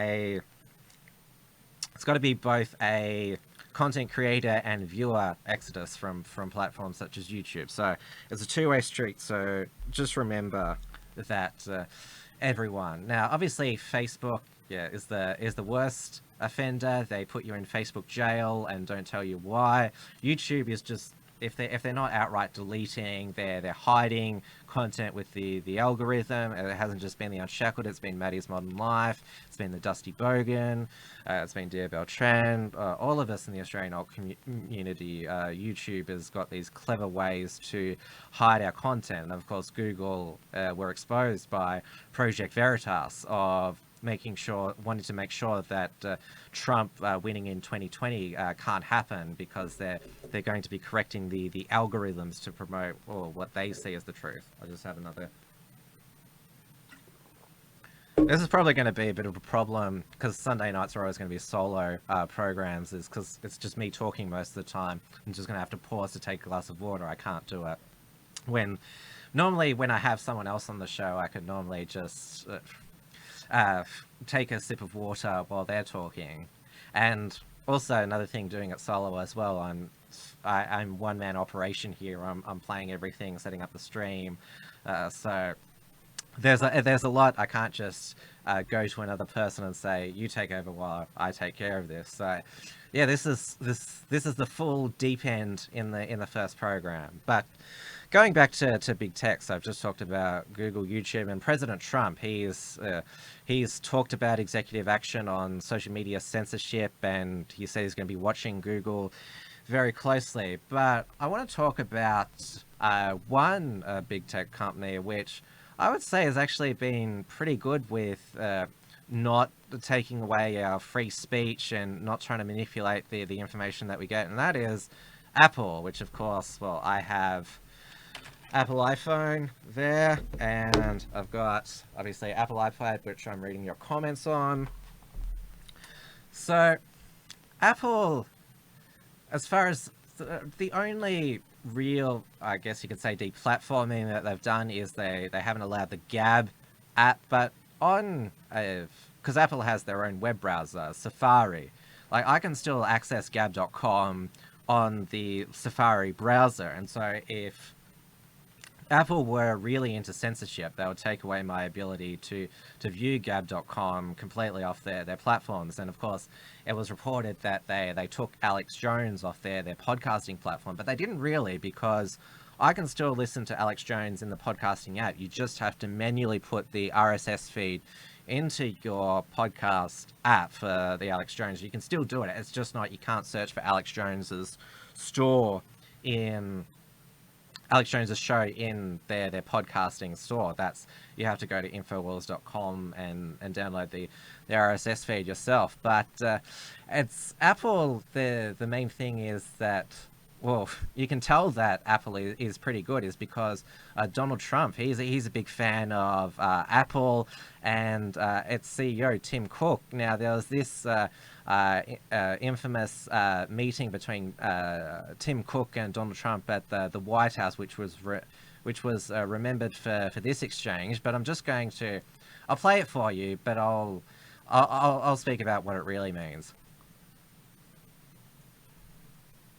both a content creator and viewer exodus from platforms such as YouTube. So it's a two-way street. So just remember that, everyone. Now, obviously, Facebook is the worst offender. They put you in Facebook jail and don't tell you why. YouTube is just, if they're not outright deleting, they're hiding content with the algorithm. It hasn't just been the Unshackled, it's been Maddie's Modern Life, it's been the Dusty Bogan, it's been Dear Beltran. All of us in the Australian alt community, YouTube has got these clever ways to hide our content. And of course, Google were exposed by Project Veritas of wanting to make sure that Trump winning in 2020 can't happen, because they're going to be correcting the algorithms to promote what they see as the truth. I'll just have another. This is probably going to be a bit of a problem, because Sunday nights are always going to be solo programs, is because it's just me talking most of the time. I'm just going to have to pause to take a glass of water. I can't do it. Normally when I have someone else on the show, I could normally just take a sip of water while they're talking. And also another thing, doing it solo as well, I'm one-man operation here. I'm playing everything, setting up the stream, so there's a lot. I can't just go to another person and say, you take over while I take care of this. So yeah, this is the full deep end in the first program. But going back to big tech, so I've just talked about Google, YouTube, and President Trump. He's talked about executive action on social media censorship, and he said he's going to be watching Google very closely. But I want to talk about one big tech company, which I would say has actually been pretty good with not taking away our free speech and not trying to manipulate the information that we get, and that is Apple, which of course, well, I have Apple iPhone there, and I've got obviously Apple iPad, which I'm reading your comments on. So Apple, as far as the only real, I guess you could say, deplatforming that they've done is they haven't allowed the Gab app, but on because Apple has their own web browser, Safari, like I can still access gab.com on the Safari browser. And so if Apple were really into censorship, they would take away my ability to view gab.com completely off their platforms. And of course, it was reported that they took Alex Jones off their podcasting platform, but they didn't really, because I can still listen to Alex Jones in the podcasting app. You just have to manually put the RSS feed into your podcast app for the Alex Jones. You can still do it. It's just not, you can't search for Alex Jones's store in Alex Jones's show in their podcasting store. You have to go to infowars.com and download the RSS feed yourself. But it's Apple. The main thing is that, well, you can tell that Apple is pretty good is because Donald Trump, he's a big fan of Apple and its CEO, Tim Cook. Now, there was this infamous meeting between Tim Cook and Donald Trump at the White House, which was remembered for this exchange. But I'm just going to, I'll play it for you, but I'll speak about what it really means.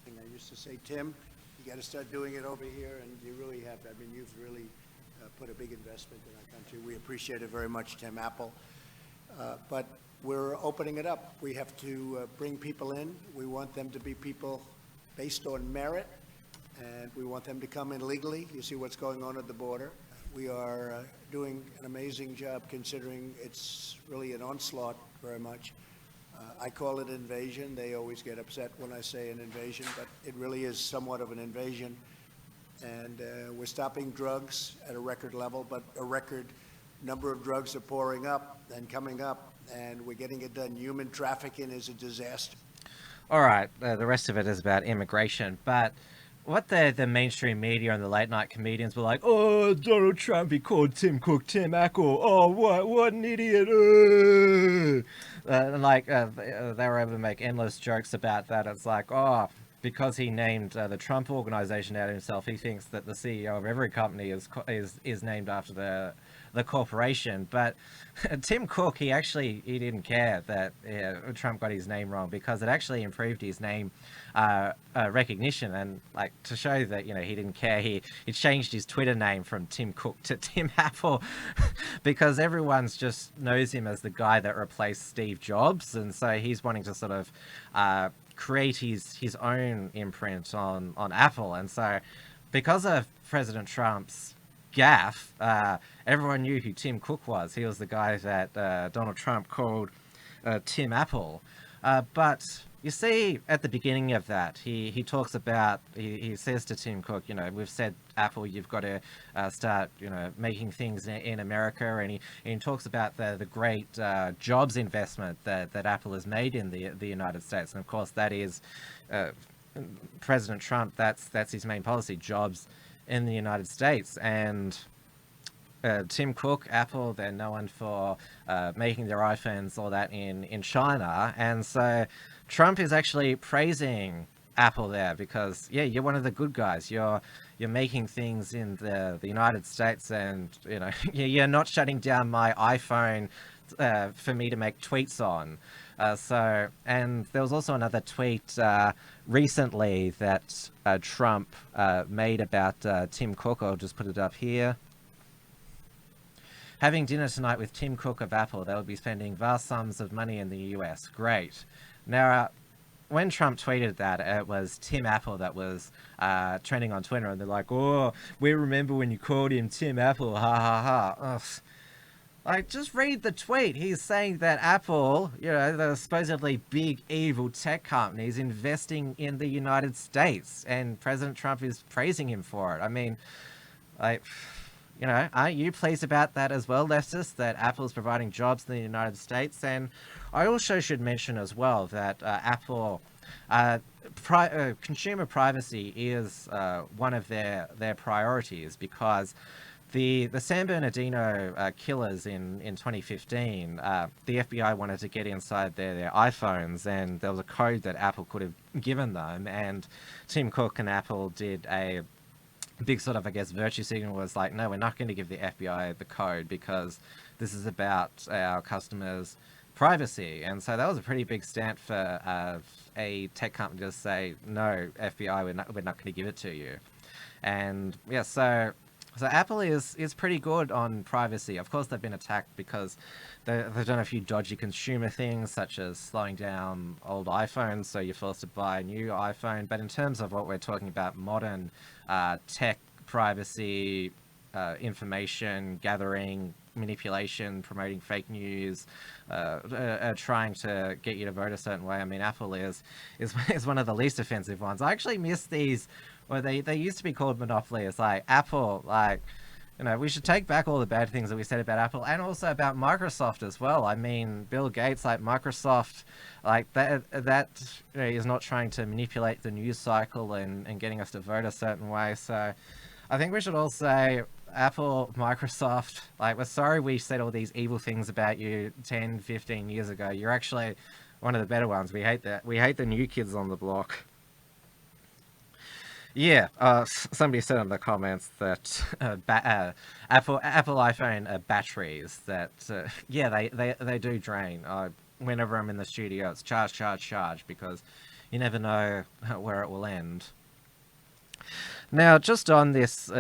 I used to say, Tim, you got to start doing it over here, and you really have. I mean, you've really put a big investment in our country. We appreciate it very much, Tim Apple. But we're opening it up. We have to bring people in. We want them to be people based on merit, and we want them to come in legally. You see what's going on at the border. We are doing an amazing job considering it's really an onslaught very much. I call it invasion. They always get upset when I say an invasion, but it really is somewhat of an invasion. And we're stopping drugs at a record level, but a record number of drugs are pouring up and coming up, and we're getting it done. Human trafficking is a disaster. All right, the rest of it is about immigration, but what the mainstream media and the late night comedians were like, oh, Donald Trump, he called Tim Cook Tim Apple. Oh, what an idiot. And they were able to make endless jokes about that. It's like, oh, because he named the Trump organization out himself, he thinks that the CEO of every company is named after the corporation. But Tim Cook, he didn't care that Trump got his name wrong, because it actually improved his name recognition. And like, to show that, you know, he didn't care, he changed his Twitter name from Tim Cook to Tim Apple because everyone's just knows him as the guy that replaced Steve Jobs, and so he's wanting to sort of create his own imprint on Apple. And so because of President Trump's gaffe, everyone knew who Tim Cook was. He was the guy that Donald Trump called Tim Apple. But you see at the beginning of that, he talks about, he says to Tim Cook, you know, we've said, Apple, you've got to start, you know, making things in America. And he talks about the great jobs investment that Apple has made in the United States. And of course, that is President Trump, that's his main policy, jobs in the United States. And Tim Cook, Apple, they're known for making their iPhones, all that in China. And so Trump is actually praising Apple there because, yeah, you're one of the good guys. You're making things in the United States, and, you know, you're not shutting down my iPhone for me to make tweets on. And there was also another tweet recently that Trump made about Tim Cook. I'll just put it up here. Having dinner tonight with Tim Cook of Apple. They will be spending vast sums of money in the US. Great. Now, when Trump tweeted that, it was Tim Apple that was trending on Twitter, and they're like, oh, we remember when you called him Tim Apple, ha ha ha. Ugh. Like, just read the tweet. He's saying that Apple, you know, the supposedly big evil tech company, is investing in the United States, and President Trump is praising him for it. I mean, like, you know, aren't you pleased about that as well, leftists, that Apple is providing jobs in the United States? And I also should mention as well that Apple, consumer privacy is one of their priorities, because the San Bernardino killers in 2015, the FBI wanted to get inside their iPhones, and there was a code that Apple could have given them, and Tim Cook and Apple did a big sort of, I guess, virtue signal. Was like, no, we're not going to give the FBI the code because this is about our customers' privacy. And so that was a pretty big stand for a tech company to say, no, FBI, we're not going to give it to you. And yeah, so Apple is pretty good on privacy. Of course, they've been attacked because they've done a few dodgy consumer things, such as slowing down old iPhones, so you're forced to buy a new iPhone. But in terms of what we're talking about, modern tech privacy, information gathering, manipulation, promoting fake news, trying to get you to vote a certain way. I mean, Apple is one of the least offensive ones. I actually miss these, or they used to be called monopolies, like Apple, like, you know, we should take back all the bad things that we said about Apple and also about Microsoft as well. I mean, Bill Gates, like Microsoft, like that you know, is not trying to manipulate the news cycle and getting us to vote a certain way. So I think we should all say, Apple, Microsoft, like, we're sorry we said all these evil things about you 10, 15 years ago. You're actually one of the better ones. We hate that. We hate the new kids on the block. Yeah, somebody said in the comments that Apple iPhone batteries, that yeah, they do drain. Whenever I'm in the studio, it's charge, because you never know where it will end. Now, just on this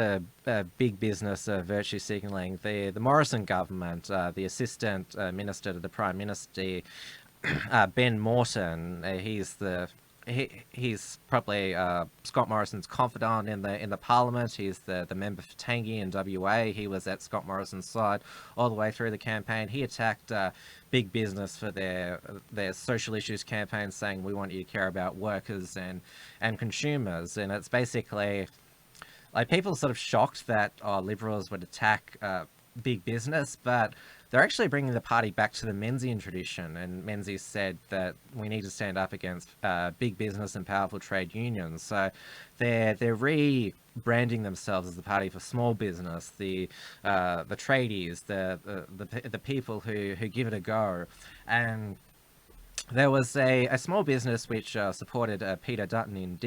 big business virtue signaling, the Morrison Government, the Assistant Minister to the Prime Minister, Ben Morton, he's probably Scott Morrison's confidant in the Parliament. He's the member for Tangi in WA. He was at Scott Morrison's side all the way through the campaign. He attacked big business for their social issues campaign, saying we want you to care about workers and consumers. And it's basically like people are sort of shocked that Liberals would attack big business, but they're actually bringing the party back to the Menzies tradition, and Menzies said that we need to stand up against big business and powerful trade unions. So they're rebranding themselves as the party for small business, the tradies, the people who give it a go. And there was a small business which supported Peter Dutton in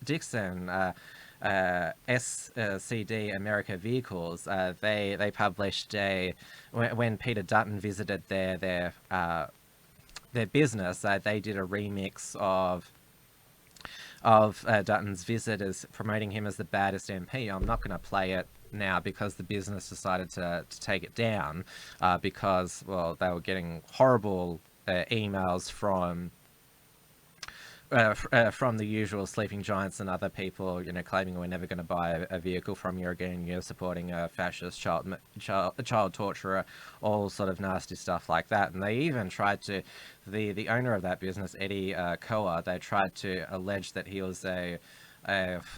Dixon. SCD America Vehicles, they published when Peter Dutton visited their business, they did a remix of Dutton's visit as promoting him as the baddest MP. I'm not going to play it now because the business decided to take it down because, well, they were getting horrible emails from the usual sleeping giants and other people, you know, claiming we're never going to buy a vehicle from you again, you're supporting a fascist child torturer, all sort of nasty stuff like that. And they even tried to, the owner of that business, Eddie Koa, they tried to allege that he was a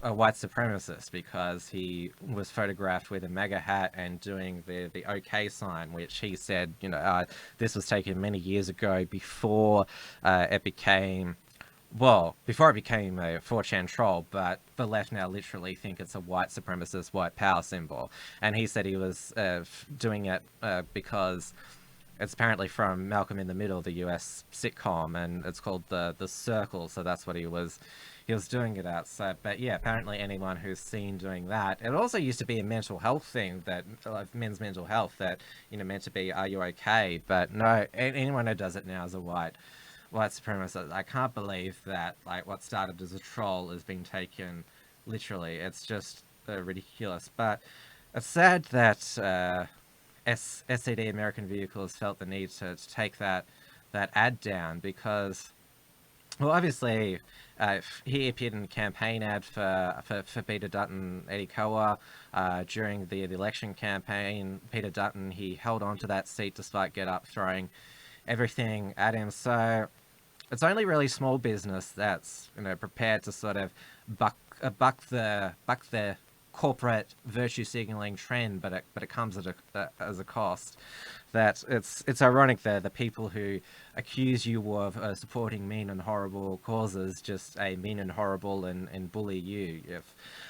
white supremacist because he was photographed with a MAGA hat and doing the OK sign, which he said, you know, this was taken many years ago before it became a 4chan troll, but the left now literally think it's a white supremacist, white power symbol. And he said he was doing it because it's apparently from Malcolm in the Middle, the US sitcom, and it's called the Circle, so that's what he was doing it at. So, but yeah, apparently anyone who's seen doing that, it also used to be a mental health thing, that men's mental health, that, you know, meant to be, are you okay? But no, anyone who does it now is a white supremacist. I can't believe that, like, what started as a troll is being taken literally. It's just ridiculous. But it's sad that SCD American Vehicles felt the need to take that ad down because, well, obviously he appeared in a campaign ad for Peter Dutton, Eddie Koa, during the election campaign. Peter Dutton, he held on to that seat despite Get Up throwing everything at him. So it's only really small business that's, you know, prepared to sort of buck the corporate virtue signaling trend, but it comes at as a cost. That it's ironic that the people who accuse you of supporting mean and horrible causes just mean and horrible and bully you.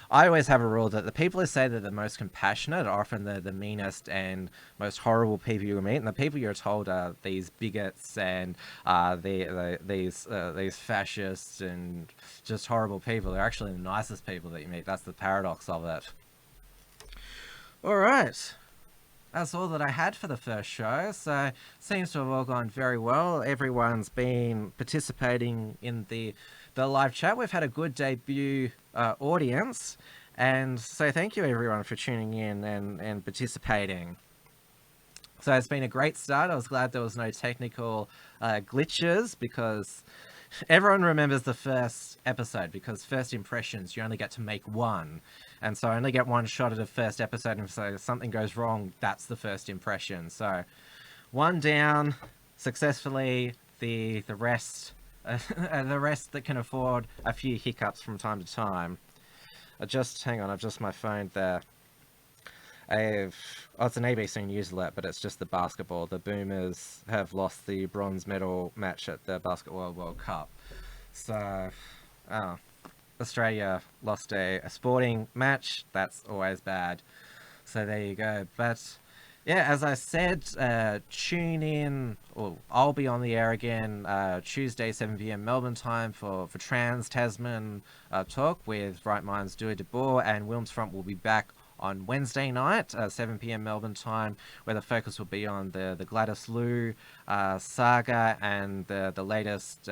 I always have a rule that the people who say they're the most compassionate are often the meanest and most horrible people you meet, and the people you're told are these bigots and these fascists and just horrible people. They're actually the nicest people that you meet. That's the paradox of it. All right. That's all that I had for the first show, so seems to have all gone very well. Everyone's been participating in the live chat. We've had a good debut audience, and so thank you everyone for tuning in and participating. So it's been a great start. I was glad there was no technical glitches because, everyone remembers the first episode because first impressions, you only get to make one. And so I only get one shot at the first episode, and so if something goes wrong, that's the first impression. So one down successfully, the rest the rest that can afford a few hiccups from time to time. Hang on, I've just my phone there. It's an ABC News alert, but it's just the basketball. The Boomers have lost the bronze medal match at the Basketball World Cup. So, Australia lost a sporting match. That's always bad. So there you go. But yeah, as I said, tune in. I'll be on the air again Tuesday, 7 p.m. Melbourne time for Trans Tasman talk with Right Minds Dewey De Boer, and Wilms Front will be back on Wednesday night, 7 p.m. Melbourne time, where the focus will be on the Gladys Liu saga and the latest,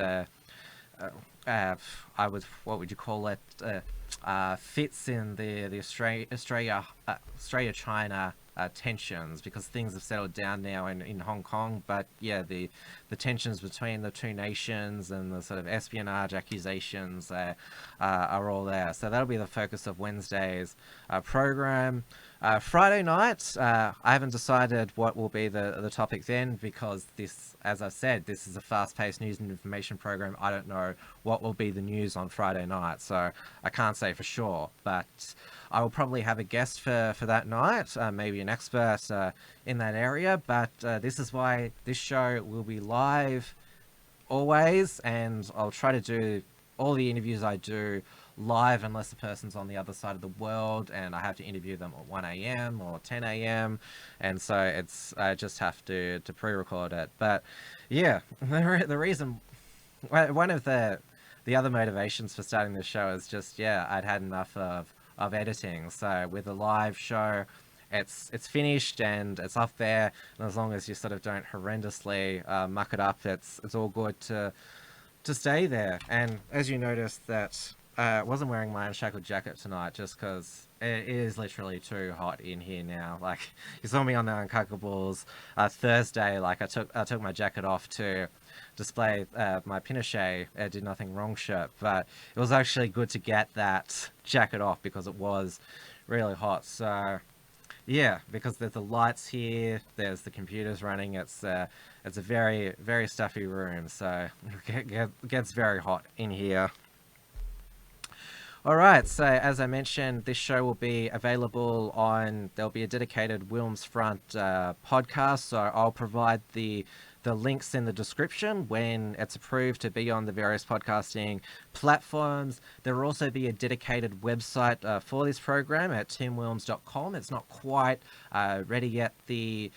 what would you call it, fits in the Australia-China tensions, because things have settled down now in Hong Kong, but yeah, the tensions between the two nations and the sort of espionage accusations are all there. So that'll be the focus of Wednesday's program. Friday night, I haven't decided what will be the topic then, because this, as I said, this is a fast-paced news and information program. I don't know what will be the news on Friday night, so I can't say for sure, but I will probably have a guest for that night, maybe an expert in that area, but this is why this show will be live always, and I'll try to do all the interviews I do live unless the person's on the other side of the world and I have to interview them at 1 a.m. or 10 a.m. and so I just have to pre-record it. But yeah, the reason, one of the other motivations for starting this show is just, yeah, I'd had enough of editing. So with a live show, it's finished and it's up there, and as long as you sort of don't horrendously muck it up, it's all good to stay there. And as you noticed, that I wasn't wearing my Unshackled jacket tonight just because it is literally too hot in here now. Like, you saw me on the Uncockables Thursday, like I took my jacket off to display my Pinochet Did Nothing Wrong shirt, but it was actually good to get that jacket off because it was really hot. So yeah, because there's the lights here, there's the computers running, it's a very, very stuffy room, so it gets very hot in here. Alright, so as I mentioned, this show will be available there'll be a dedicated Wilms Front podcast, so I'll provide the links in the description when it's approved to be on the various podcasting platforms. There will also be a dedicated website for this program at timwilms.com. It's not quite ready yet, the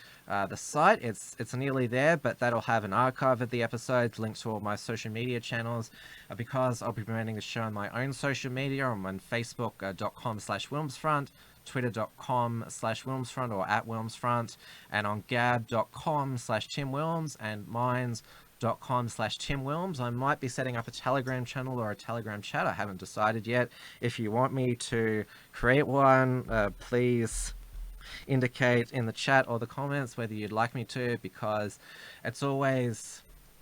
site. It's nearly there, but that'll have an archive of the episodes, links to all my social media channels, because I'll be promoting the show on my own social media. I'm on facebook.com/WilmsFront, twitter.com/WilmsFront or @WilmsFront, and on gab.com/TimWilms and minds.com/TimWilms. I might be setting up a Telegram channel or a Telegram chat. I haven't decided yet. If you want me to create one, please indicate in the chat or the comments whether you'd like me to, because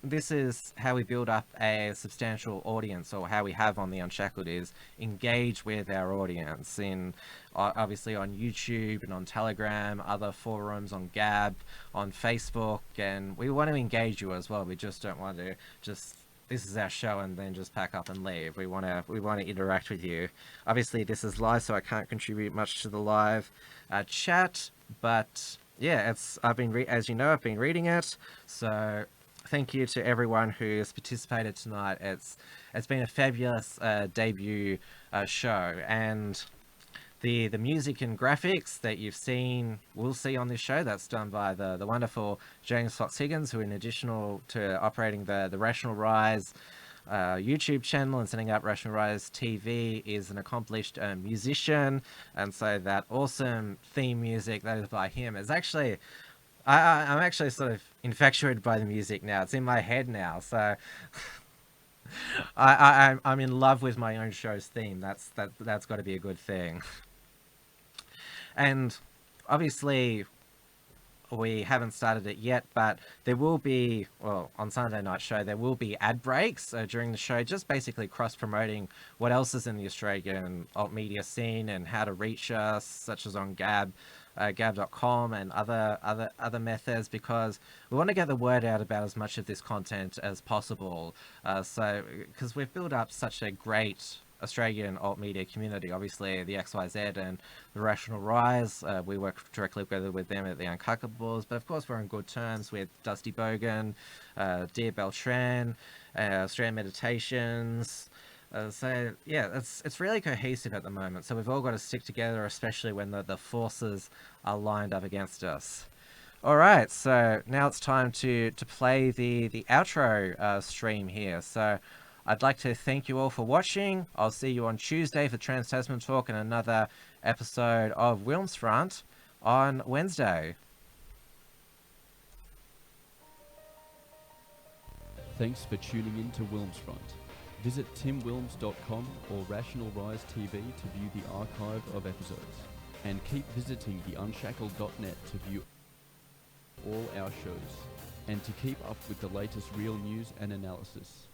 this is how we build up a substantial audience, or how we have on the Unshackled, is engage with our audience obviously on YouTube and on Telegram, other forums, on Gab, on Facebook, and we want to engage you as well. We just don't want to this is our show and then just pack up and leave. We want to interact with you. Obviously this is live, so I can't contribute much to the live chat, but yeah, as you know, I've been reading it, so thank you to everyone who's participated tonight. It's been a fabulous debut show, and the music and graphics that will see on this show, that's done by the wonderful James Fox Higgins, who, in addition to operating the Rational Rise YouTube channel and setting up Rational Rise TV, is an accomplished musician, and so that awesome theme music that is by him is actually, I'm actually sort of infatuated by the music now. It's in my head now, so I'm in love with my own show's theme. That's got to be a good thing. And obviously, we haven't started it yet, but there will be, well, on Sunday Night Show, there will be ad breaks during the show, just basically cross-promoting what else is in the Australian alt media scene and how to reach us, such as on Gab, gab.com and other methods, because we want to get the word out about as much of this content as possible. Because we've built up such a great Australian alt media community, obviously the XYZ and the Rational Rise, we work directly with them at the Unshackled, but of course we're on good terms with Dusty Bogan, Dear Beltran, Australian Meditations. So yeah, it's really cohesive at the moment, so we've all got to stick together, especially when the forces are lined up against us. Alright, so now it's time to play the outro stream here. So I'd like to thank you all for watching. I'll see you on Tuesday for Trans-Tasman Talk and another episode of Wilms Front on Wednesday. Thanks for tuning in to Wilms Front. Visit timwilms.com or Rational Rise TV to view the archive of episodes. And keep visiting theunshackled.net to view all our shows and to keep up with the latest real news and analysis.